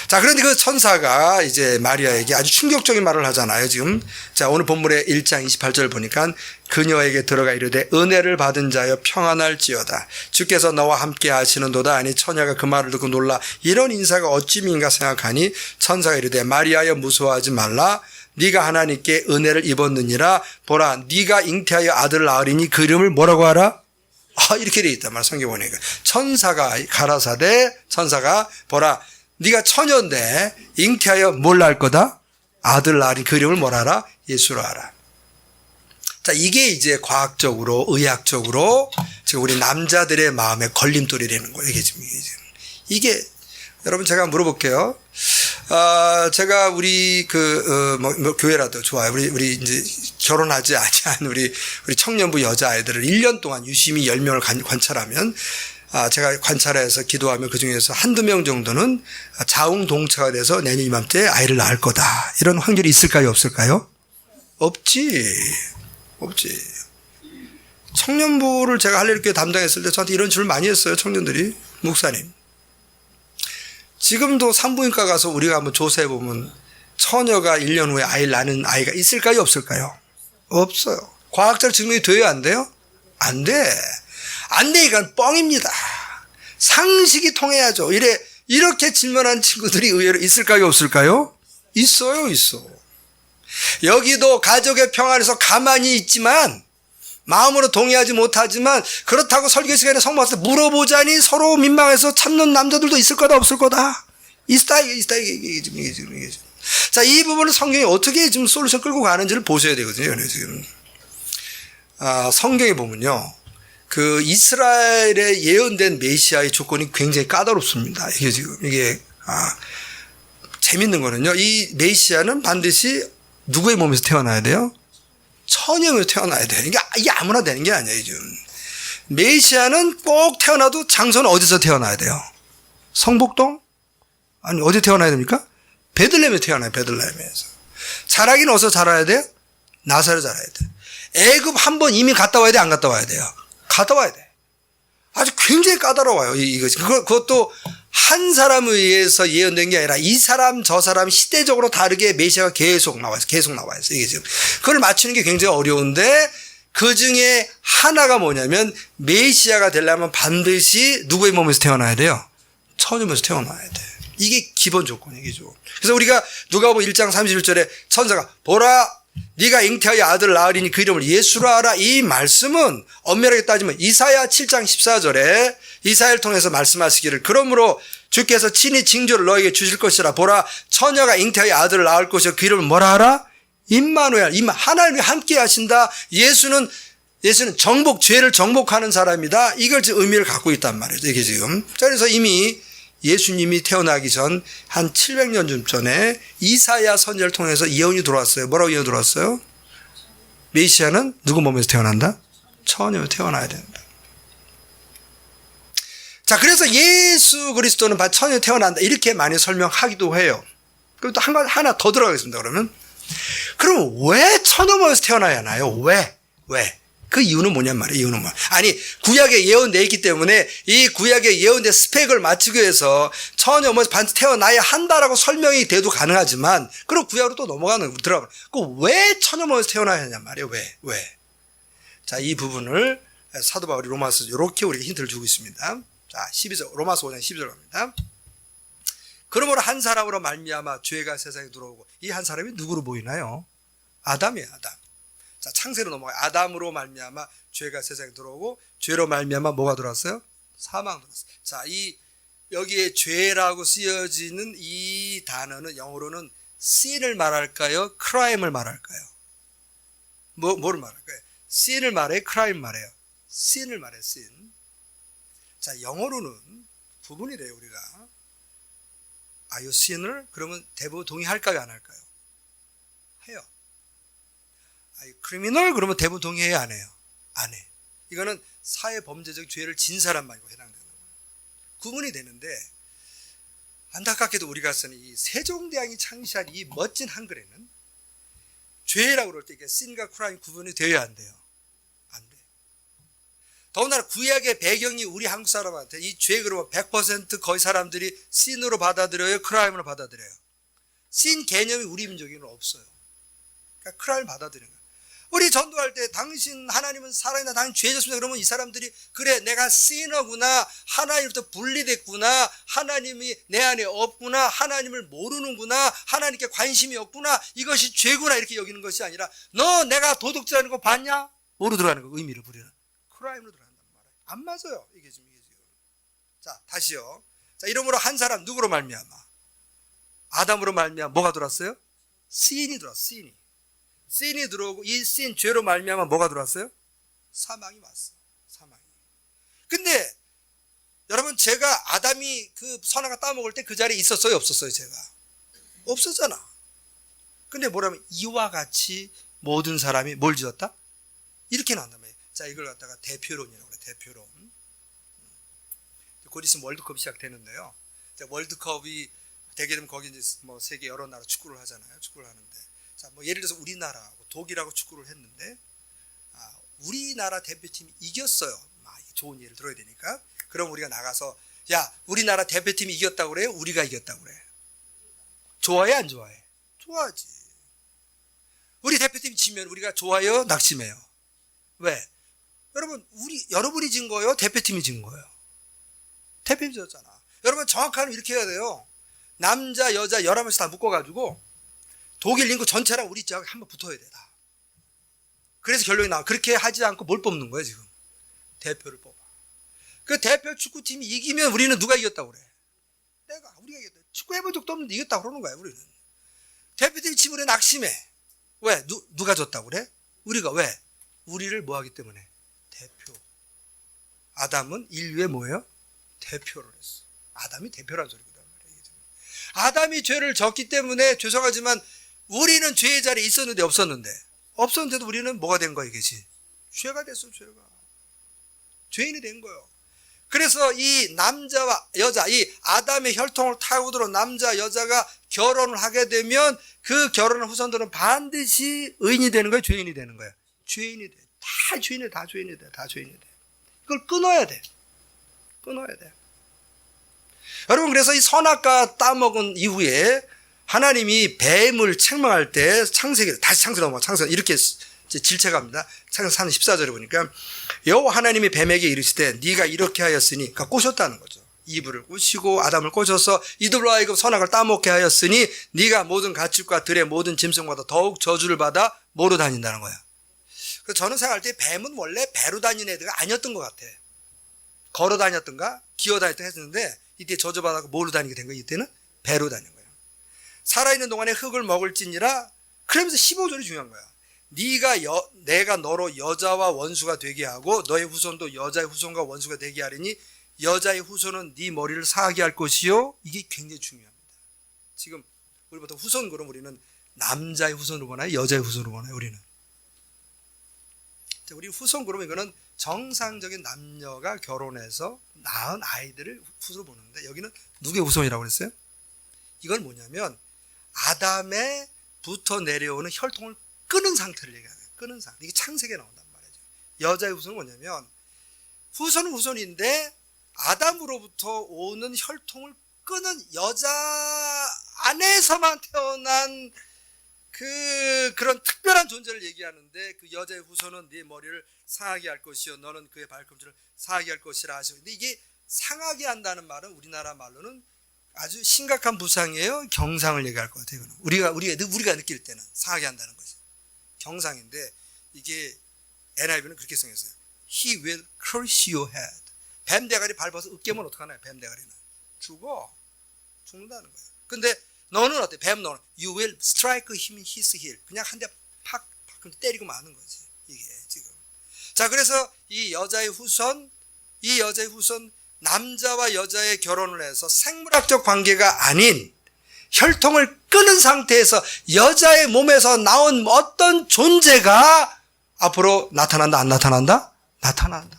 자, 그런데 그 천사가 이제 마리아에게 아주 충격적인 말을 하잖아요, 지금. 자, 오늘 본문의 1장 28절을 보니까 그녀에게 들어가 이르되 은혜를 받은 자여 평안할지어다. 주께서 너와 함께 하시는도다. 아니 처녀가 그 말을 듣고 놀라 이런 인사가 어찌민가 생각하니 천사가 이르되 마리아여 무서워하지 말라. 네가 하나님께 은혜를 입었느니라. 보라, 네가 잉태하여 아들을 낳으리니 그 이름을 뭐라고 하라? 이렇게 되어 있단 말이야, 성경 보니까. 천사가 가라사대 천사가 보라, 네가 처녀인데 잉태하여 뭘 낳을 거다? 아들 낳으니 그 이름을 뭐라 하라? 예수로 하라. 자, 이게 이제 과학적으로, 의학적으로 지금 우리 남자들의 마음에 걸림돌이 되는 거예요. 이게 여러분 제가 물어볼게요. 제가 우리 교회라도 좋아요. 우리 이제 결혼하지 않은 우리 청년부 여자아이들을 1년 동안 유심히 10명을 관찰하면 제가 관찰해서 기도하면 그 중에서 한두 명 정도는 자웅동체가 돼서 내년 이맘때 아이를 낳을 거다. 이런 확률이 있을까요? 없을까요? 없지. 청년부를 제가 할례교회 담당했을 때 저한테 이런 질문 많이 했어요. 청년들이. 목사님. 지금도 산부인과 가서 우리가 한번 조사해보면 처녀가 1년 후에 아이를 낳는 아이가 있을까요? 없을까요? 없어요. 과학적으로 증명이 돼요? 안 돼요? 안 돼. 안 되니까 뻥입니다. 상식이 통해야죠. 이렇게 질문한 친구들이 의외로 있을까요? 없을까요? 있어요. 여기도 가족의 평안에서 가만히 있지만 마음으로 동의하지 못하지만 그렇다고 설교 시간에 성모한테 물어보자니 서로 민망해서 참는 남자들도 있을 거다 없을 거다. 있다 이게 지금. 자, 이 부분을 성경이 어떻게 지금 솔루션 끌고 가는지를 보셔야 되거든요. 지금 성경에 보면요. 그 이스라엘에 예언된 메시아의 조건이 굉장히 까다롭습니다. 이게 재밌는 거는요. 이 메시아는 반드시 누구의 몸에서 태어나야 돼요? 처녀에서 태어나야 돼요. 이게 아무나 되는 게 아니에요, 지금. 메시아는 꼭 태어나도 장소는 어디서 태어나야 돼요? 성복동? 아니, 어디 태어나야 됩니까? 베들레헴에서 태어나요, 베들레헴에서. 자라기는 어디서 자라야 돼요? 나사렛에 자라야 돼요. 애굽 한 번 이미 갔다 와야 돼, 안 갔다 와야 돼요? 갔다 와야 돼. 아주 굉장히 까다로워요, 이것이. 그것도 한 사람에 의해서 예언된 게 아니라 이 사람 저 사람 시대적으로 다르게 메시아가 계속 나와 있어요. 이게 지금 그걸 맞추는 게 굉장히 어려운데 그 중에 하나가 뭐냐면 메시아가 되려면 반드시 누구의 몸에서 태어나야 돼요? 처녀 몸에서 태어나야 돼. 이게 기본 조건이죠. 그래서 우리가 누가복음 1장 31절에 천사가 보라 네가 잉태하여 아들을 낳으리니 그 이름을 예수라 하라. 이 말씀은 엄밀하게 따지면 이사야 7장 14절에 이사야를 통해서 말씀하시기를 그러므로 주께서 친히 징조를 너에게 주실 것이라. 보라 처녀가 잉태하여 아들을 낳을 것이요 그 이름을 뭐라 하라? 임마누엘. 하나님이 함께 하신다. 예수는 죄를 정복하는 사람이다. 이걸 지금 의미를 갖고 있단 말이죠. 이게 지금. 그래서 이미 예수님이 태어나기 전 한 700년 전에 이사야 선지자를 통해서 예언이 들어왔어요. 뭐라고 예언이 들어왔어요? 메시아는 누구 몸에서 태어난다? 처녀에서 태어나야 된다. 자, 그래서 예수 그리스도는 처녀에서 태어난다. 이렇게 많이 설명하기도 해요. 그리고 또 하나 더 들어가겠습니다. 그러면 왜 처녀 몸에서 태어나야 하나요? 왜? 그 이유는 뭐냔 말이에요. 아니, 구약에 예언되어 있기 때문에 이 구약에 예언된 스펙을 맞추기 위해서 처녀 몸에서 반드시 태어나야 한다라고 설명이 돼도 가능하지만, 그럼 구약으로 또 들어가면, 왜 처녀 몸에서 태어나야 하냔 말이에요. 왜? 자, 이 부분을 사도 바울이 로마서 이렇게 우리에게 힌트를 주고 있습니다. 자, 12절, 로마서 5장 12절 갑니다. 그러므로 한 사람으로 말미암아 죄가 세상에 들어오고, 이 한 사람이 누구로 보이나요? 아담이에요, 아담. 자, 창세로 넘어가요. 아담으로 말미암아 죄가 세상에 들어오고 죄로 말미암아 뭐가 들어왔어요? 사망 들어왔어요. 자, 여기에 죄라고 쓰여지는 이 단어는 영어로는 sin을 말할까요? crime을 말할까요? 뭐를 말할까요? sin을 말해요? crime 말해요? sin을 말해요. sin. 자, 영어로는 구분이 돼요, 우리가. 이 sin을 그러면 대부분 동의할까요, 안 할까요? 해요. 크리미널 그러면 대부분 동의해요, 안 해요? 안 해. 이거는 사회범죄적 죄를 진 사람만 해당되는 거예요. 구분이 되는데 안타깝게도 우리가 쓰는 이 세종대왕이 창시한 이 멋진 한글에는 죄라고 그럴 때 이게 신과 크라임 구분이 되어야 안 돼요. 안 돼. 더군다나 구약의 배경이 우리 한국 사람한테 이 죄 그러면 100% 거의 사람들이 신으로 받아들여요? 크라임으로 받아들여요? 신 개념이 우리 민족에는 없어요. 그러니까 크라임을 받아들이는 거예요. 우리 전도할 때 당신 하나님은 살아있나 당신 죄졌습니다. 그러면 이 사람들이 그래 내가 시너구나 하나님부터 분리됐구나 하나님이 내 안에 없구나 하나님을 모르는구나 하나님께 관심이 없구나 이것이 죄구나 이렇게 여기는 것이 아니라 너 내가 도둑질하는 거 봤냐? 뭐로 들어가는 거 의미를 부리는 크라임으로 들어간단 말이에요. 안 맞아요. 이게 지금. 자 다시요. 자 이러므로 한 사람 누구로 말미암아? 아담으로 말미암아 뭐가 들어왔어요? 신이 들어왔어. 신이 들어오고 이 신 죄로 말미암아 뭐가 들어왔어요? 사망이 왔어. 사망이. 근데 여러분 제가 아담이 그 선악과 따먹을 때 그 자리에 있었어요? 없었어요? 제가? 없었잖아. 근데 뭐라면 이와 같이 모든 사람이 뭘 지었다? 이렇게 나온단 말이에요. 자 이걸 갖다가 대표론이라고 그래요. 대표론. 곧 있으면 월드컵이 시작되는데요. 월드컵이 되게 되면 거기 이제 뭐 세계 여러 나라 축구를 하잖아요. 축구를 하는데 자, 뭐 예를 들어서 우리나라하고 독일하고 축구를 했는데 우리나라 대표팀이 이겼어요. 좋은 예를 들어야 되니까. 그럼 우리가 나가서 야 우리나라 대표팀이 이겼다고 그래요? 우리가 이겼다고 그래? 좋아해 안 좋아해? 좋아하지. 우리 대표팀이 지면 우리가 좋아요? 낙심해요? 왜? 여러분이 진 거예요? 대표팀이 진 거예요? 대표팀이 졌잖아. 여러분 정확하게 이렇게 해야 돼요. 남자 여자 11명씩 다 묶어가지고 독일 인구 전체랑 우리 지역 한번 붙어야 돼. 다. 그래서 결론이 나와. 그렇게 하지 않고 뭘 뽑는 거예요 지금? 대표를 뽑아. 그 대표 축구팀이 이기면 우리는 누가 이겼다고 그래? 우리가 이겼다. 축구 해본 적도 없는데 이겼다고 그러는 거야 우리는. 대표팀이 지면 낙심해. 왜? 누가 졌다고 그래? 우리가 왜? 우리를 뭐 하기 때문에? 대표. 아담은 인류의 뭐예요? 대표를 했어. 아담이 대표란 소리거든. 아담이 죄를 졌기 때문에 죄송하지만 우리는 죄의 자리에 있었는데 없었는데 없었는데도 우리는 뭐가 된 거야 이게지? 죄가 됐어. 죄가. 죄인이 된 거예요. 그래서 이 남자와 여자 이 아담의 혈통을 타고 들어온 남자 여자가 결혼을 하게 되면 그 결혼한 후손들은 반드시 의인이 되는 거예요? 죄인이 되는 거예요? 죄인이 돼. 다 죄인이 돼. 다 죄인이 돼. 다 죄인이 돼. 이걸 끊어야 돼. 끊어야 돼. 여러분 그래서 이 선악과 따먹은 이후에 하나님이 뱀을 책망할 때 창세기 다시 창세기 넘어가 창세기 이렇게 질책합니다. 창세기 3장 14절에 보니까 여호와 하나님이 뱀에게 이르시되 네가 이렇게 하였으니 그러니까 꼬셨다는 거죠. 이브를 꼬시고 아담을 꼬셔서 이들로 하여금 선악을 따먹게 하였으니 네가 모든 가축과 들의 모든 짐승보다 더욱 저주를 받아 뭐로 다닌다는 거야. 그래서 저는 생각할 때 뱀은 원래 배로 다니는 애들가 아니었던 것 같아. 걸어 다녔던가 기어 다녔던 했는데 이때 저주받아서 뭐로 다니게 된 거야? 이때는 배로 다닌 거야. 살아있는 동안에 흙을 먹을지니라. 그러면서 15절이 중요한 거야. 내가 너로 여자와 원수가 되게 하고 너의 후손도 여자의 후손과 원수가 되게 하리니 여자의 후손은 네 머리를 상하게 할 것이요. 이게 굉장히 중요합니다. 지금 우리 보통 후손 그럼 우리는 남자의 후손으로 보나요? 여자의 후손으로 보나요? 우리는. 우리 후손 그러면 이거는 정상적인 남녀가 결혼해서 낳은 아이들을 후손으로 보는데 여기는 누구의 후손이라고 그랬어요? 이건 뭐냐면 아담에부터 내려오는 혈통을 끊은 상태를 얘기하는 거예요. 끊은 상태. 이게 창세기에 나온단 말이죠. 여자의 후손은 뭐냐면 후손은 후손인데 아담으로부터 오는 혈통을 끊은 여자 안에서만 태어난 그런 특별한 존재를 얘기하는데 그 여자의 후손은 네 머리를 상하게 할 것이요 너는 그의 발꿈치를 상하게 할 것이라 하시고 근데 이게 상하게 한다는 말은 우리나라 말로는 아주 심각한 부상이에요. 경상을 얘기할 것 같아요. 우리가 느낄 때는 상하게 한다는 거죠. 경상인데 이게 NIV는 그렇게 써있어요. He will crush your head. 뱀 대가리 밟아서 으깨면 어떡하나요? 뱀 대가리는 죽는다는 거예요. 근데 너는 어때? 뱀 너는 You will strike him in his heel. 그냥 한 대 팍 때리고 마는 거지. 이게 지금. 자 그래서 이 여자의 후손 남자와 여자의 결혼을 해서 생물학적 관계가 아닌 혈통을 끊은 상태에서 여자의 몸에서 나온 어떤 존재가 앞으로 나타난다 안 나타난다? 나타난다.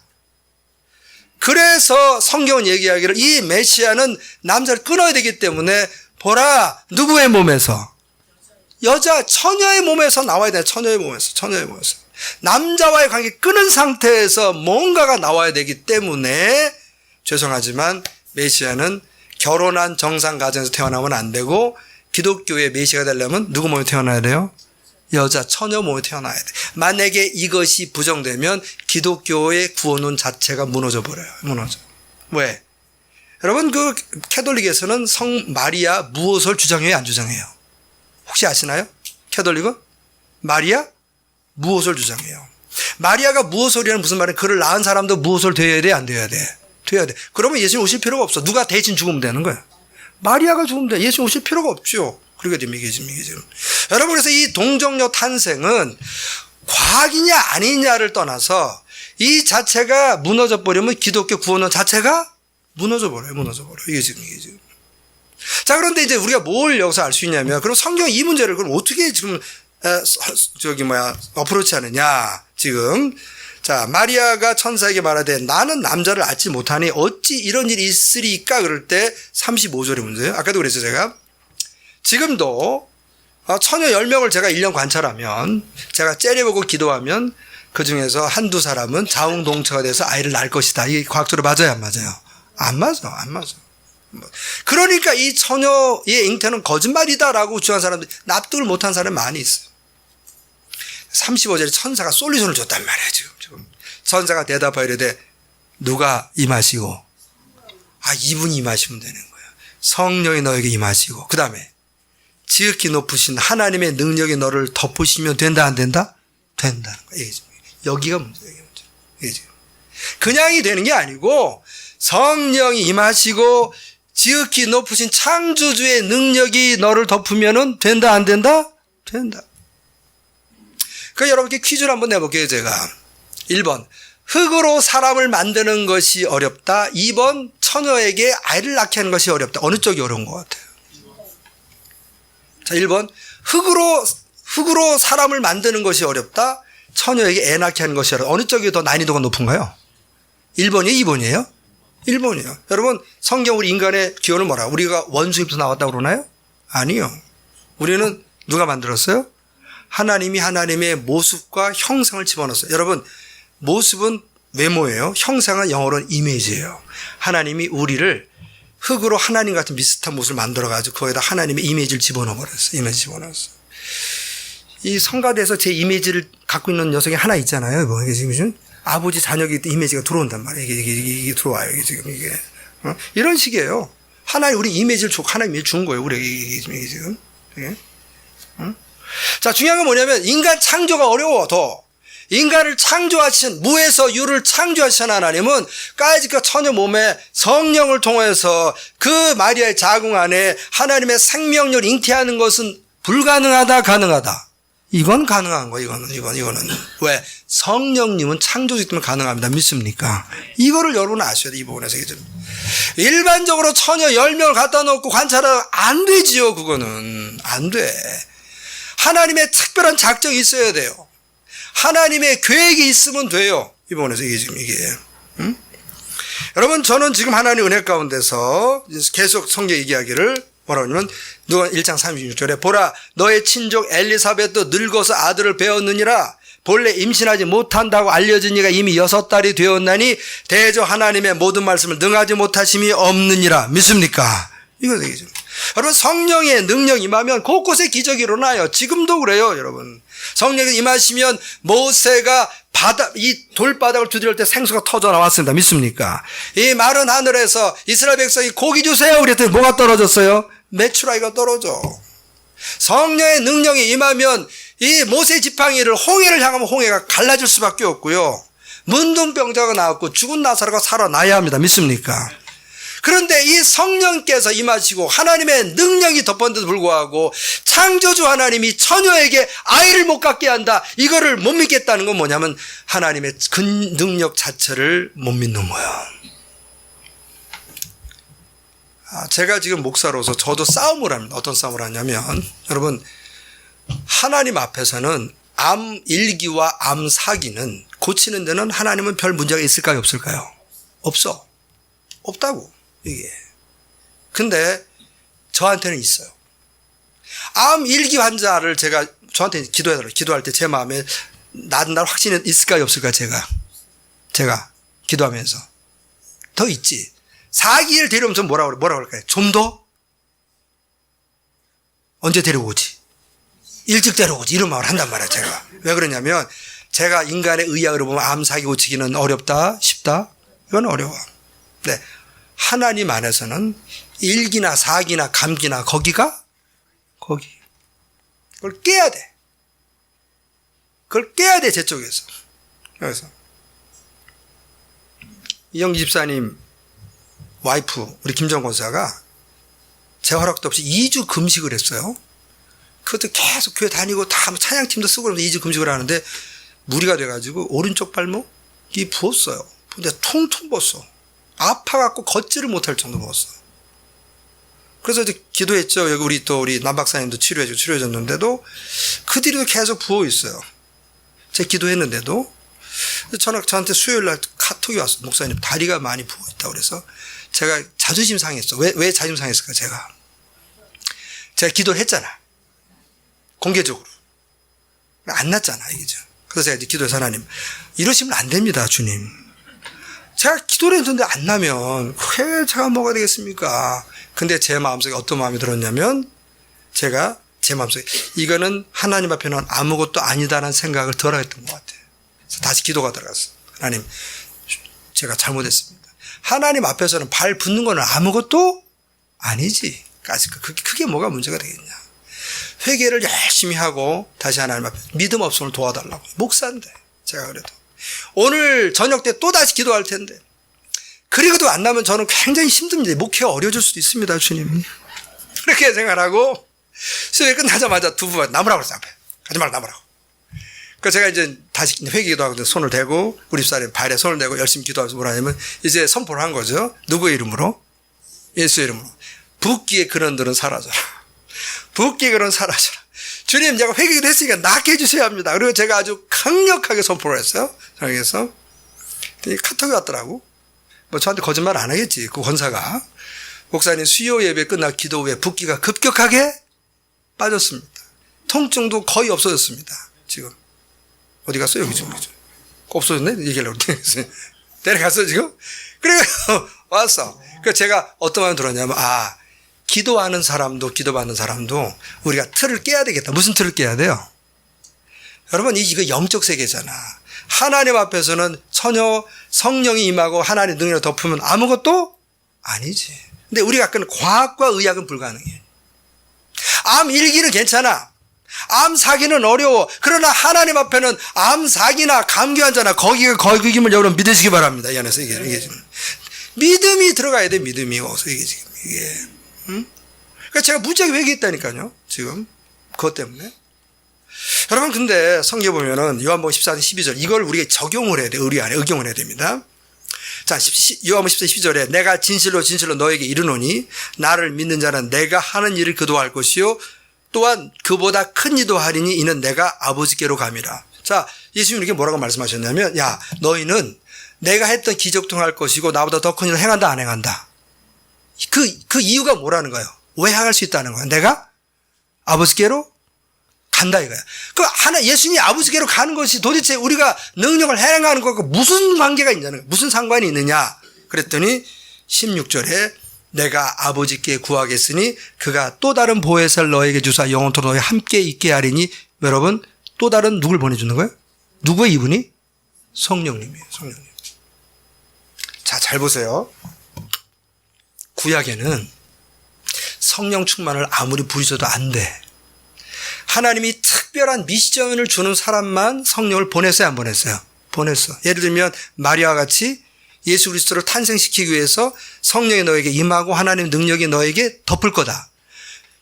그래서 성경은 얘기하기를 이 메시아는 남자를 끊어야 되기 때문에 보라 누구의 몸에서? 여자 처녀의 몸에서 나와야 돼. 처녀의 몸에서. 남자와의 관계 끊은 상태에서 뭔가가 나와야 되기 때문에 죄송하지만 메시아는 결혼한 정상 가정에서 태어나면 안 되고 기독교의 메시아가 되려면 누구 몸에 태어나야 돼요? 여자 처녀 몸에 태어나야 돼. 만약에 이것이 부정되면 기독교의 구원론 자체가 무너져 버려요. 왜? 여러분 그 캐톨릭에서는 성 마리아 무호설 주장해요, 안 주장해요? 혹시 아시나요? 캐톨릭은 마리아 무호설 주장해요. 마리아가 무호설이라는 무슨 말이에요? 그를 낳은 사람도 무호설 되어야 돼, 안 되어야 돼? 돼야 돼. 그러면 예수님 오실 필요가 없어. 누가 대신 죽으면 되는 거야. 마리아가 죽으면 돼. 예수님 오실 필요가 없죠. 그러게 지금 이게 지금. 여러분 그래서 이 동정녀 탄생은 과학이냐 아니냐를 떠나서 이 자체가 무너져 버리면 기독교 구원론 자체가 무너져 버려요. 이게 지금. 자, 그런데 이제 우리가 뭘 여기서 알 수 있냐면 그럼 성경 이 문제를 그럼 어떻게 지금 어프로치 하느냐 지금. 자, 마리아가 천사에게 말하되 나는 남자를 낳지 못하니 어찌 이런 일이 있으리까 그럴 때 35절의 문제예요. 아까도 그랬어요 제가. 지금도 처녀 10명을 제가 1년 관찰하면 제가 째려보고 기도하면 그중에서 한두 사람은 자웅동체가 돼서 아이를 낳을 것이다. 이게 과학적으로 맞아요 안 맞아요? 안 맞아. 그러니까 이 처녀의 잉태는 거짓말이다라고 주장한 사람들 납득을 못한 사람이 많이 있어요. 35절에 천사가 솔루션을 줬단 말이에요 지금. 천사가 대답하여 이르되 누가 임하시고 이분이 임하시면 되는 거예요. 성령이 너에게 임하시고 그 다음에 지극히 높으신 하나님의 능력이 너를 덮으시면 된다 안 된다? 된다는 거예요. 여기가 문제예요. 그냥이 되는 게 아니고 성령이 임하시고 지극히 높으신 창조주의 능력이 너를 덮으면 된다 안 된다? 된다. 그러니까 여러분께 퀴즈를 한번 내볼게요 제가. 1번 흙으로 사람을 만드는 것이 어렵다. 2번 처녀에게 아이를 낳게 하는 것이 어렵다. 어느 쪽이 어려운 것 같아요? 자, 1번 흙으로 사람을 만드는 것이 어렵다. 처녀에게 애 낳게 하는 것이 어렵다. 어느 쪽이 더 난이도가 높은가요? 1번이에요? 2번이에요? 1번이요. 여러분 성경 우리 인간의 기원을 뭐라? 우리가 원숭이부터 나왔다고 그러나요? 아니요. 우리는 누가 만들었어요? 하나님이 하나님의 모습과 형상을 집어넣었어요. 여러분 모습은 외모예요. 형상은 영어로는 이미지예요. 하나님이 우리를 흙으로 하나님 같은 비슷한 모습을 만들어가지고 거기다 하나님의 이미지를 집어넣어버렸어요. 이 성가대에서 제 이미지를 갖고 있는 여성이 하나 있잖아요. 이게 지금 아버지 자녀의 이미지가 들어온단 말이에요. 이게 들어와요. 이게 이런 식이에요. 하나님 우리 이미지를 하나님이 준 거예요. 우리에게 이게 지금. 자, 중요한 건 뭐냐면 인간 창조가 어려워. 더 인간을 창조하신 무에서 유를 창조하신 하나님은 까짓 처녀 몸에 성령을 통해서 그 마리아의 자궁 안에 하나님의 생명력을 잉태하는 것은 불가능하다 가능하다. 이건 가능한 거예요. 이거는 왜? 성령님은 창조주이기 때문에 가능합니다. 믿습니까? 이거를 여러분은 아셔야 돼요. 이 부분에서. 일반적으로 처녀 10명을 갖다 놓고 관찰하면 안 되지요. 그거는 안 돼. 하나님의 특별한 작정이 있어야 돼요. 하나님의 계획이 있으면 돼요. 이 부분에서 이게. 여러분 저는 지금 하나님의 은혜 가운데서 계속 성경 얘기하기를 뭐라고 하냐면 누가 1장 36절에 보라 너의 친족 엘리사벳도 늙어서 아들을 배웠느니라 본래 임신하지 못한다고 알려진 이가 이미 6달이 되었나니 대저 하나님의 모든 말씀을 능하지 못하심이 없느니라. 믿습니까? 이거 얘기죠. 여러분 성령의 능력 임하면 곳곳에 기적이 일어나요. 지금도 그래요. 여러분 성령이 임하시면 모세가 이 돌바닥을 두드릴 때 생수가 터져 나왔습니다. 믿습니까? 이 마른 하늘에서 이스라엘 백성이 고기 주세요 그랬더니 뭐가 떨어졌어요? 메추라기가 떨어져. 성령의 능력이 임하면 이 모세 지팡이를 홍해를 향하면 홍해가 갈라질 수밖에 없고요. 문둥병자가 나왔고 죽은 나사로가 살아나야 합니다. 믿습니까? 그런데 이 성령께서 임하시고 하나님의 능력이 덮었는데도 불구하고 창조주 하나님이 처녀에게 아이를 못 갖게 한다. 이거를 못 믿겠다는 건 뭐냐면 하나님의 능력 자체를 못 믿는 거야. 제가 지금 목사로서 저도 싸움을 합니다. 어떤 싸움을 하냐면 여러분 하나님 앞에서는 암 1기와 암 4기는 고치는 데는 하나님은 별 문제가 있을까요? 없을까요? 없어. 없다고. 이게. 근데 저한테는 있어요. 암 1기 환자를 저한테 기도해달라고. 기도할 때 제 마음에 난 확신이 있을까요, 없을까, 제가 기도하면서. 더 있지. 4기를 데려오면 뭐라고 할까요? 좀 더? 언제 데려오지? 일찍 데려오지. 이런 말을 한단 말이에요, 제가. 왜 그러냐면, 제가 인간의 의학으로 보면 암 4기 고치기는 어렵다, 쉽다? 이건 어려워. 네. 하나님 안에서는 1기나 4기나 감기나 거기. 그걸 깨야 돼. 그걸 깨야 돼, 제 쪽에서. 그래서. 이영기 집사님 와이프, 우리 김정 권사가 제 허락도 없이 2주 금식을 했어요. 그것도 계속 교회 다니고 다 찬양팀도 쓰고 그러면서 2주 금식을 하는데 무리가 돼가지고 오른쪽 발목이 부었어요. 근데 통통 부었어. 아파갖고 걷지를 못할 정도 부었어. 그래서 이제 기도했죠. 여기 우리 남 박사님도 치료해줬는데도 그 뒤로도 계속 부어 있어요. 제가 기도했는데도 저한테 수요일 날 카톡이 왔어. 목사님 다리가 많이 부어 있다고 그래서 제가 자존심 상했어. 왜 자존심 상했을까? 제가 기도를 했잖아. 공개적으로. 안 났잖아, 이게죠. 그래서 제가 이제 기도해서 하나님, 이러시면 안 됩니다, 주님. 제가 기도를 했는데 안 나면 왜 제가 뭐가 되겠습니까? 근데 제 마음속에 어떤 마음이 들었냐면 제가 제 마음속에 이거는 하나님 앞에는 아무것도 아니다라는 생각을 덜 했던 것 같아요. 그래서 다시 기도가 들어갔어. 하나님, 제가 잘못했습니다. 하나님 앞에서는 발 붓는 거는 아무것도 아니지. 그게 뭐가 문제가 되겠냐. 회개를 열심히 하고 다시 하나님 앞에 믿음 없음을 도와달라고. 목사인데 제가 그래도 오늘 저녁 때 또 다시 기도할 텐데 그리고도 안 나면 저는 굉장히 힘듭니다. 목회가 어려워질 수도 있습니다, 주님. 그렇게 생각하고 수요일 끝나자마자 두부 나무라고 그랬어요. 앞에 가지 말라 나무라고. 그래서 제가 이제 다시 회개 기도하고 손을 대고 우리 집사님 발에 손을 대고 열심히 기도하면서 뭐라 하냐면 이제 선포를 한 거죠. 누구의 이름으로? 예수의 이름으로. 붓기의 근원들은 사라져라. 붓기의 근원은 사라져라. 주님, 제가 회개기도 했으니까 낫게 해주셔야 합니다. 그리고 제가 아주 강력하게 선포를 했어요. 그래서 카톡이 왔더라고. 뭐 저한테 거짓말 안 하겠지. 그 권사가. 목사님 수요 예배 끝나 기도 후에 붓기가 급격하게 빠졌습니다. 통증도 거의 없어졌습니다. 지금. 어디 갔어요? 여기 지금. 없어졌네? 얘기하려고 그랬더니. 데려갔어, 지금? 그래, 왔어. 그래서 제가 어떤 마음이 들었냐면, 기도하는 사람도, 기도받는 사람도 우리가 틀을 깨야 되겠다. 무슨 틀을 깨야 돼요? 여러분, 이거 영적 세계잖아. 하나님 앞에서는 전혀 성령이 임하고 하나님의 능력을 덮으면 아무것도 아니지. 근데 우리가 아까는 과학과 의학은 불가능해. 암 1기는 괜찮아. 암 4기는 어려워. 그러나 하나님 앞에는 암 4기나 감기 환자나 거기가 거기임을 여러분 믿으시기 바랍니다. 이 안에서 이게 지금. 믿음이 들어가야 돼, 믿음이. 어서 이게 지금. 이게. 응? 그러니까 제가 무지하게 회개했다니까요. 지금. 그것 때문에. 여러분, 근데 성경에 보면은 요한복음 14장 12절 이걸 우리가 적용을 해야 돼. 우리 안에 응용을 해야 됩니다. 자, 요한복음 14장 12절에 내가 진실로 너에게 이르노니 나를 믿는 자는 내가 하는 일을 그도 할 것이요 또한 그보다 큰 이도 하리니 이는 내가 아버지께로 감이라. 자, 예수님이 이렇게 뭐라고 말씀하셨냐면 야, 너희는 내가 했던 기적도 할 것이고 나보다 더 큰 일을 행한다 안 행한다. 그 이유가 뭐라는 거예요? 왜 행할 수 있다는 거예요? 내가 아버지께로 간다 이거야. 예수님이 아버지께로 가는 것이 도대체 우리가 능력을 행하는 것과 무슨 관계가 있냐는 거야. 무슨 상관이 있느냐. 그랬더니 16절에 내가 아버지께 구하겠으니 그가 또 다른 보혜사를 너에게 주사 영원토록 너희 함께 있게 하리니. 여러분, 또 다른 누굴 보내주는 거예요? 누구의 이분이? 성령님이에요. 성령님. 자, 잘 보세요. 구약에는 성령 충만을 아무리 부리셔도 안 돼. 하나님이 특별한 미션을 주는 사람만 성령을 보냈어요, 안 보냈어요? 보냈어. 예를 들면 마리아와 같이 예수 그리스도를 탄생시키기 위해서 성령이 너에게 임하고 하나님의 능력이 너에게 덮을 거다.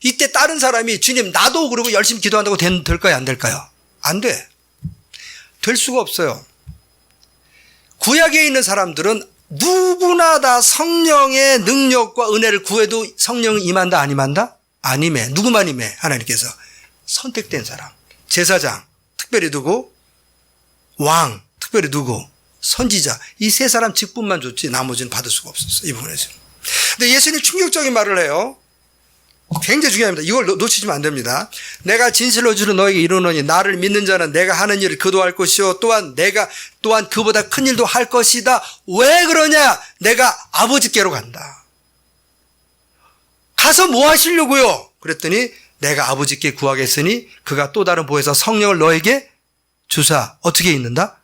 이때 다른 사람이 주님 나도 그러고 열심히 기도한다고 될까요, 안 될까요? 안 돼. 될 수가 없어요. 구약에 있는 사람들은 누구나 다 성령의 능력과 은혜를 구해도 성령이 임한다 안 임한다? 안 임해. 누구만 임해? 하나님께서. 선택된 사람. 제사장 특별히 두고 왕 특별히 두고 선지자 이 세 사람 직분만 줬지 나머지는 받을 수가 없었어. 이 부분에서. 근데 예수님이 충격적인 말을 해요. 굉장히 중요합니다. 이걸 놓치시면 안 됩니다. 내가 진실로 주로 너에게 이르노니 나를 믿는 자는 내가 하는 일을 그도 할 것이요 또한 내가 또한 그보다 큰 일도 할 것이다. 왜 그러냐? 내가 아버지께로 간다. 가서 뭐 하시려고요? 그랬더니 내가 아버지께 구하겠으니 그가 또 다른 보혜사 성령을 너에게 주사 어떻게 있는다?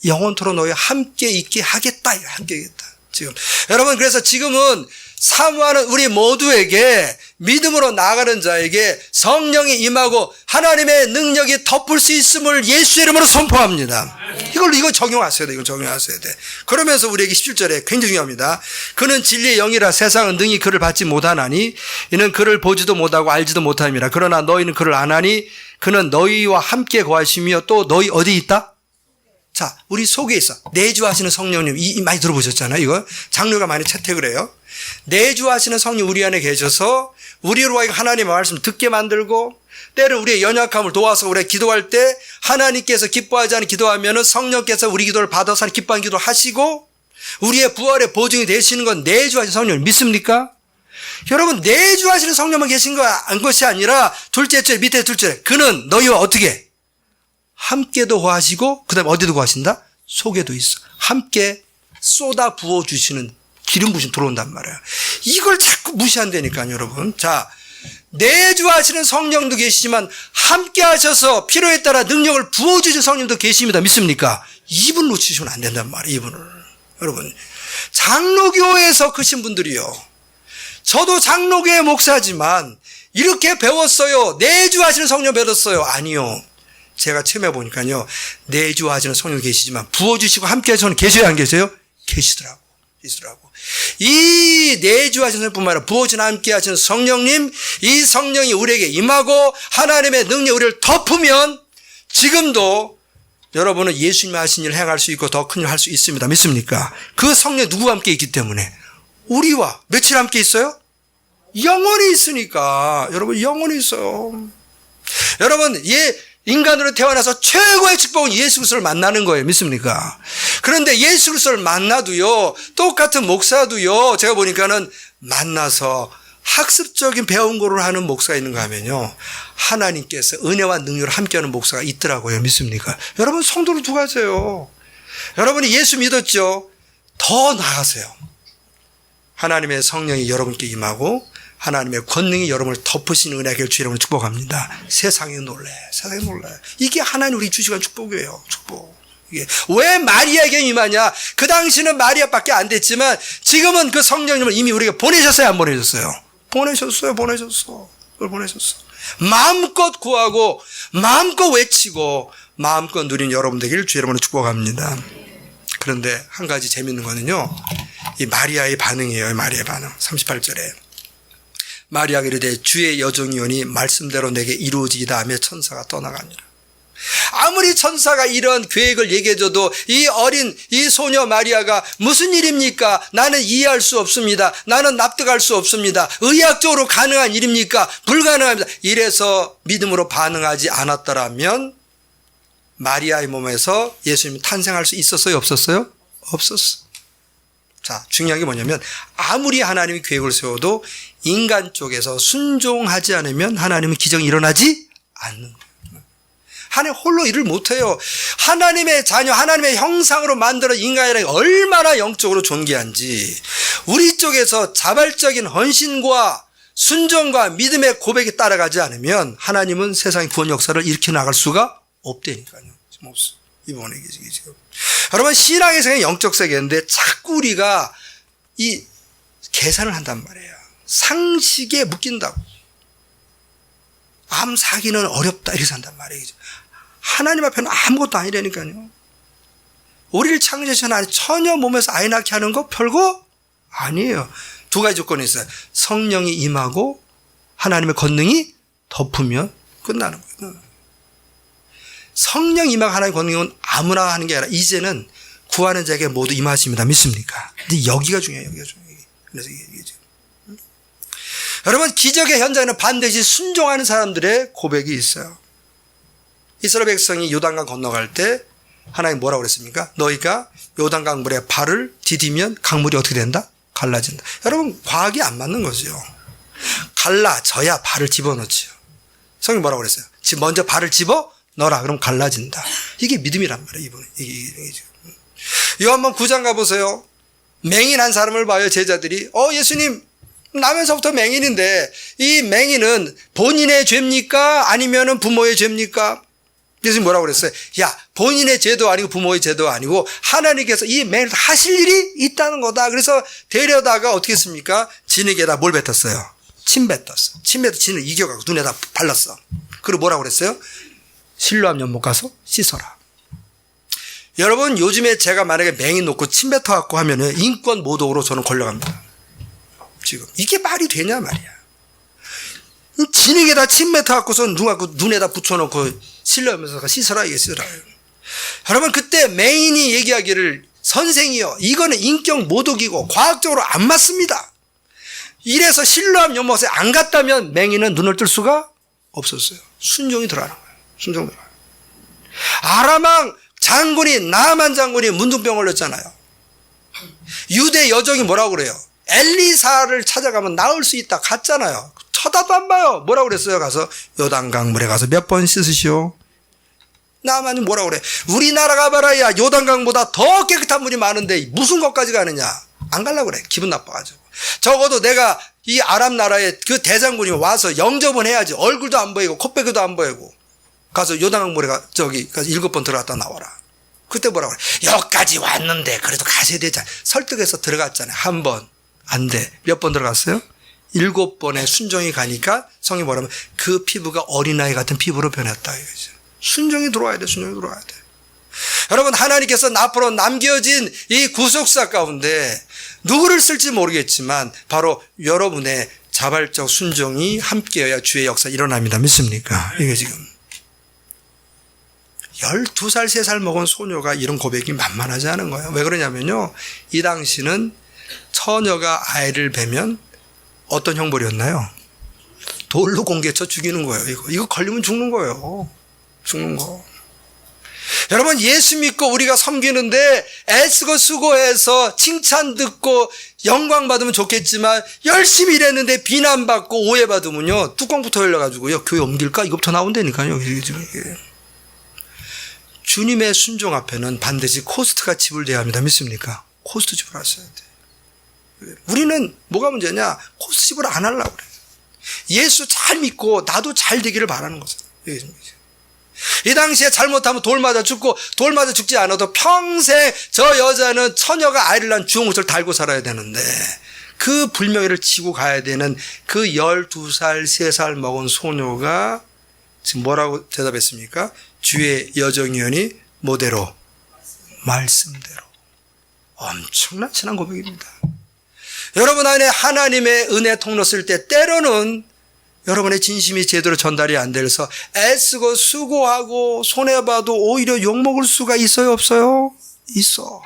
영원토록 너희와 함께 있게 하겠다. 함께 하겠다. 지금 여러분, 그래서 지금은 사모하는 우리 모두에게 믿음으로 나아가는 자에게 성령이 임하고 하나님의 능력이 덮을 수 있음을 예수의 이름으로 선포합니다. 이거 적용하셔야 돼. 이거 적용하셔야 돼. 그러면서 우리에게 17절에 굉장히 중요합니다. 그는 진리의 영이라 세상은 능히 그를 받지 못하나니 이는 그를 보지도 못하고 알지도 못함이라. 그러나 너희는 그를 아나니 그는 너희와 함께 거하시며 또 너희 어디 있다? 자, 우리 속에 있어. 내주하시는 성령님, 많이 들어보셨잖아요. 이거 장로가 많이 채택을 해요. 내주하시는 성령 우리 안에 계셔서 우리로 하여금 하나님의 말씀 듣게 만들고, 때로 우리의 연약함을 도와서 우리가 기도할 때 하나님께서 기뻐하지 않는 기도하면은 성령께서 우리 기도를 받아서 기뻐하는 기도를 하시고, 우리의 부활의 보증이 되시는 건 내주하시는 성령 믿습니까? 여러분, 내주하시는 성령만 계신 것이 아니라 둘째 절, 밑에 둘째 절, 그는 너희와 어떻게 함께도 거하시고 그 다음에 어디도 거하신다? 속에도 있어. 함께 쏟아 부어주시는 기름 부심 들어온단 말이에요. 이걸 자꾸 무시한다니까요, 여러분. 자, 내주하시는 성령도 계시지만 함께 하셔서 필요에 따라 능력을 부어주신 성령도 계십니다. 믿습니까? 이분 놓치시면 안 된단 말이에요, 이분을. 여러분, 장로교에서 크신 분들이요. 저도 장로교회 목사지만 이렇게 배웠어요. 내주하시는 성령 배웠어요. 아니요. 제가 체험해 보니까요, 내주하시는 성령 계시지만 부어주시고 함께 하시는 계셔야 안 계세요? 계시더라고. 이 내주하시는 성령뿐만 아니라 부어주시는 함께 하시는 성령님, 이 성령이 우리에게 임하고 하나님의 능력이 우리를 덮으면 지금도 여러분은 예수님이 하신 일을 행할 수 있고 더 큰 일을 할 수 있습니다. 믿습니까? 그 성령이 누구와 함께 있기 때문에 우리와 며칠 함께 있어요? 영원히 있으니까. 여러분, 영원히 있어요. 여러분, 인간으로 태어나서 최고의 축복은 예수 그리스도를 만나는 거예요. 믿습니까? 그런데 예수 그리스도를 만나도요, 똑같은 목사도요, 제가 보니까는 만나서 학습적인 배운 거를 하는 목사가 있는가 하면요, 하나님께서 은혜와 능력을 함께하는 목사가 있더라고요. 믿습니까? 여러분, 성도를 두고 하세요. 여러분이 예수 믿었죠? 더 나아가세요. 하나님의 성령이 여러분께 임하고 하나님의 권능이 여러분을 덮으시는 은혜를 주 여러분을 축복합니다. 세상에 놀래. 이게 하나님 우리 주시간 축복이에요. 축복. 이게 왜 마리아에게 임하냐? 그 당시는 마리아밖에 안 됐지만 지금은 그 성령님을 이미 우리가 보내셨어요, 안 보내셨어요? 보내셨어. 그걸 보내셨어. 마음껏 구하고 마음껏 외치고 마음껏 누린 여러분 되기를 주 여러분을 축복합니다. 그런데 한 가지 재밌는 거는요, 이 마리아의 반응이에요. 마리아의 반응. 38절에 마리아가 이르되 주의 여종이오니 말씀대로 내게 이루어지이다 하며 천사가 떠나가니라. 아무리 천사가 이런 계획을 얘기해줘도 이 소녀 마리아가 무슨 일입니까? 나는 이해할 수 없습니다. 나는 납득할 수 없습니다. 의학적으로 가능한 일입니까? 불가능합니다. 이래서 믿음으로 반응하지 않았더라면 마리아의 몸에서 예수님이 탄생할 수 있었어요? 없었어요? 없었어. 자, 중요한 게 뭐냐면 아무리 하나님이 계획을 세워도 인간 쪽에서 순종하지 않으면 하나님은 기적이 일어나지 않는 거예요. 하나님 홀로 일을 못해요. 하나님의 자녀, 하나님의 형상으로 만들어 인간이라는 게 얼마나 영적으로 존귀한지 우리 쪽에서 자발적인 헌신과 순종과 믿음의 고백에 따라가지 않으면 하나님은 세상의 구원 역사를 일으켜 나갈 수가 없다니까요. 지금 없어. 이번에 지금. 여러분, 신앙의 세계는 영적 세계인데 자꾸 우리가 이 계산을 한단 말이에요. 상식에 묶인다고. 암 사기는 어렵다 이렇게 산단 말이에요. 하나님 앞에는 아무것도 아니라니까요. 우리를 창조하신 하나님 전혀 몸에서 아이 낳게 하는 거 별거 아니에요. 두 가지 조건이 있어요. 성령이 임하고 하나님의 권능이 덮으면 끝나는 거예요. 성령 임하고 하나님의 권능은 아무나 하는 게 아니라 이제는 구하는 자에게 모두 임하십니다. 믿습니까? 근데 여기가 중요해요. 그래서 이게 여러분, 기적의 현장에는 반드시 순종하는 사람들의 고백이 있어요. 이스라엘 백성이 요단강 건너갈 때 하나님 뭐라고 그랬습니까? 너희가 요단강 물에 발을 디디면 강물이 어떻게 된다? 갈라진다. 여러분, 과학이 안 맞는 거죠. 갈라져야 발을 집어넣지요. 성경 뭐라고 그랬어요? 먼저 발을 집어넣어라. 그럼 갈라진다. 이게 믿음이란 말이에요. 이게. 요한복음 9장 가보세요. 맹인한 사람을 봐요. 제자들이. 예수님 나면서부터 맹인인데 이 맹인은 본인의 죄입니까? 아니면 부모의 죄입니까? 예수님 뭐라고 그랬어요? 야, 본인의 죄도 아니고 부모의 죄도 아니고 하나님께서 이 맹인을 하실 일이 있다는 거다. 그래서 데려다가 어떻게 했습니까? 진에게다 뭘 뱉었어요? 침 뱉었어. 침 뱉어 진을 이겨가고 눈에다 발랐어. 그리고 뭐라고 그랬어요? 실로암 연못 가서 씻어라. 여러분 요즘에 제가 만약에 맹인 놓고 침 뱉어갖고 하면은 인권 모독으로 저는 걸려갑니다. 지금 이게 말이 되냐 말이야. 진에게다 침 뱉어갖고서 눈에다 붙여놓고 실로암에서 씻어라 이게 씻어라. 여러분 그때 맹인이 얘기하기를 선생이요 이거는 인격 모독이고 과학적으로 안 맞습니다. 이래서 실로암 연못에 안 갔다면 맹인은 눈을 뜰 수가 없었어요. 순종이 들어가는 거예요. 순종 들어가요. 아람왕 장군이 나아만 장군이 문둥병 걸렸잖아요. 유대 여종이 뭐라고 그래요? 엘리사를 찾아가면 나을 수 있다 갔잖아요. 쳐다도 안 봐요. 뭐라고 그랬어요? 가서 요단강 물에 가서 몇 번 씻으시오. 나아만이 뭐라고 그래? 우리나라 가봐라. 야 요단강보다 더 깨끗한 물이 많은데 무슨 것까지 가느냐. 안 가려고 그래. 기분 나빠가지고. 적어도 내가 이 아랍 나라의 그 대장군이 와서 영접은 해야지. 얼굴도 안 보이고 콧배기도 안 보이고 가서 요단강 물에 가서 7번 들어갔다 나와라. 그때 뭐라고 그래? 여기까지 왔는데 그래도 가셔야 되잖아. 설득해서 들어갔잖아요. 한 번. 안 돼. 몇 번 들어갔어요? 7번의 순종이 가니까 성이 뭐라면 그 피부가 어린아이 같은 피부로 변했다 이거죠. 순종이 들어와야 돼. 순종이 들어와야 돼. 여러분 하나님께서 앞으로 남겨진 이 구속사 가운데 누구를 쓸지 모르겠지만 바로 여러분의 자발적 순종이 함께여야 주의 역사 일어납니다. 믿습니까? 이게 지금 12살, 3살 먹은 소녀가 이런 고백이 만만하지 않은 거예요. 왜 그러냐면요. 이 당시는 처녀가 아이를 베면 어떤 형벌이었나요? 돌로 공개쳐 죽이는 거예요. 이거 걸리면 죽는 거예요. 죽는 거. 여러분 예수 믿고 우리가 섬기는데 애쓰고 수고해서 칭찬 듣고 영광 받으면 좋겠지만 열심히 일했는데 비난받고 오해받으면요. 뚜껑부터 열려가지고요. 교회 옮길까? 이거부터 나온다니까요. 주님의 순종 앞에는 반드시 코스트가 지불돼야 합니다. 믿습니까? 코스트 지불하셔야 돼. 우리는 뭐가 문제냐? 코스트 지불 안 하려고 그래요. 예수 잘 믿고 나도 잘 되기를 바라는 거죠. 이 당시에 잘못하면 돌 맞아 죽고 돌 맞아 죽지 않아도 평생 저 여자는 처녀가 아이를 낳은 주홍옷을 달고 살아야 되는데 그 불명예를 지고 가야 되는 그 12살, 3살 먹은 소녀가 지금 뭐라고 대답했습니까? 주의 여정위원이 뭐대로? 말씀대로. 엄청난 신앙 고백입니다. 여러분 안에 하나님의 은혜 통로 쓸 때 때로는 여러분의 진심이 제대로 전달이 안 돼서 애쓰고 수고하고 손해봐도 오히려 욕먹을 수가 있어요? 없어요? 있어.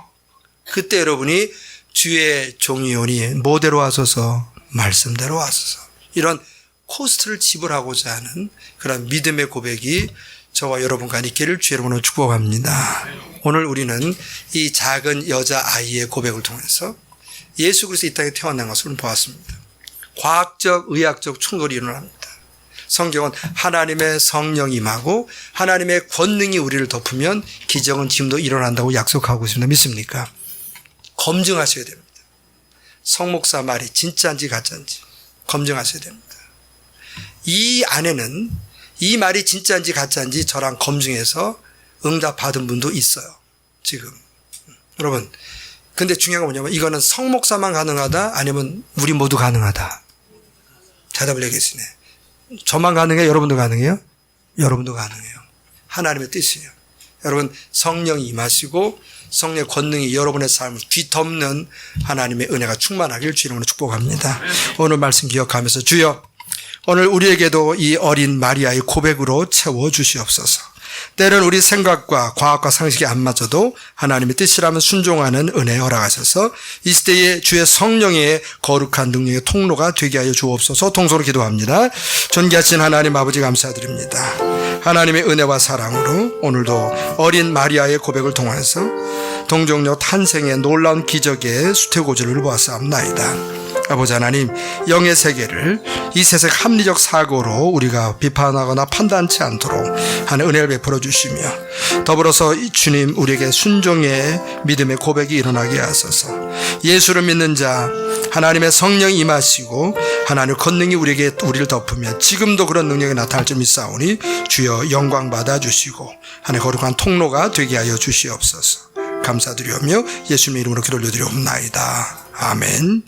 그때 여러분이 주의 종이오니 뭐대로 하소서 말씀대로 하소서 이런 코스트를 지불하고자 하는 그런 믿음의 고백이 저와 여러분과 있기를 주의 이름으로 축복합니다. 오늘 우리는 이 작은 여자아이의 고백을 통해서 예수 그리스도 이 땅에 태어난 것을 보았습니다. 과학적, 의학적 충돌이 일어납니다. 성경은 하나님의 성령이 임하고 하나님의 권능이 우리를 덮으면 기적은 지금도 일어난다고 약속하고 있습니다. 믿습니까? 검증하셔야 됩니다. 성목사 말이 진짜인지 가짜인지 검증하셔야 됩니다. 이 안에는 이 말이 진짜인지 가짜인지 저랑 검증해서 응답 받은 분도 있어요. 지금. 여러분, 근데 중요한 건 뭐냐면 이거는 성목사만 가능하다 아니면 우리 모두 가능하다. 대답을 얘기했으네. 저만 가능해요? 여러분도 가능해요? 여러분도 가능해요. 하나님의 뜻이에요. 여러분 성령이 임하시고 성령의 권능이 여러분의 삶을 뒤덮는 하나님의 은혜가 충만하길 주 이름으로 축복합니다. 오늘 말씀 기억하면서 주여 오늘 우리에게도 이 어린 마리아의 고백으로 채워주시옵소서. 때론 우리 생각과 과학과 상식이 안 맞아도 하나님의 뜻이라면 순종하는 은혜 허락하셔서 이 시대에 주의 성령의 거룩한 능력의 통로가 되게 하여 주옵소서. 통성으로 기도합니다. 존귀하신 하나님 아버지 감사드립니다. 하나님의 은혜와 사랑으로 오늘도 어린 마리아의 고백을 통해서 동정녀 탄생의 놀라운 기적의 수태고지를 보았사옵나이다. 아버지 하나님, 영의 세계를 이 세상 합리적 사고로 우리가 비판하거나 판단치 않도록 하는 은혜를 베풀어 주시며, 더불어서 이 주님 우리에게 순종의 믿음의 고백이 일어나게 하소서. 예수를 믿는 자 하나님의 성령이 임하시고 하나님의 권능이 우리를 덮으며 지금도 그런 능력이 나타날 줄 믿사오니 주여 영광 받아 주시고 하나님의 거룩한 통로가 되게 하여 주시옵소서. 감사드리오며 예수님의 이름으로 기도 올려드리옵나이다. 아멘.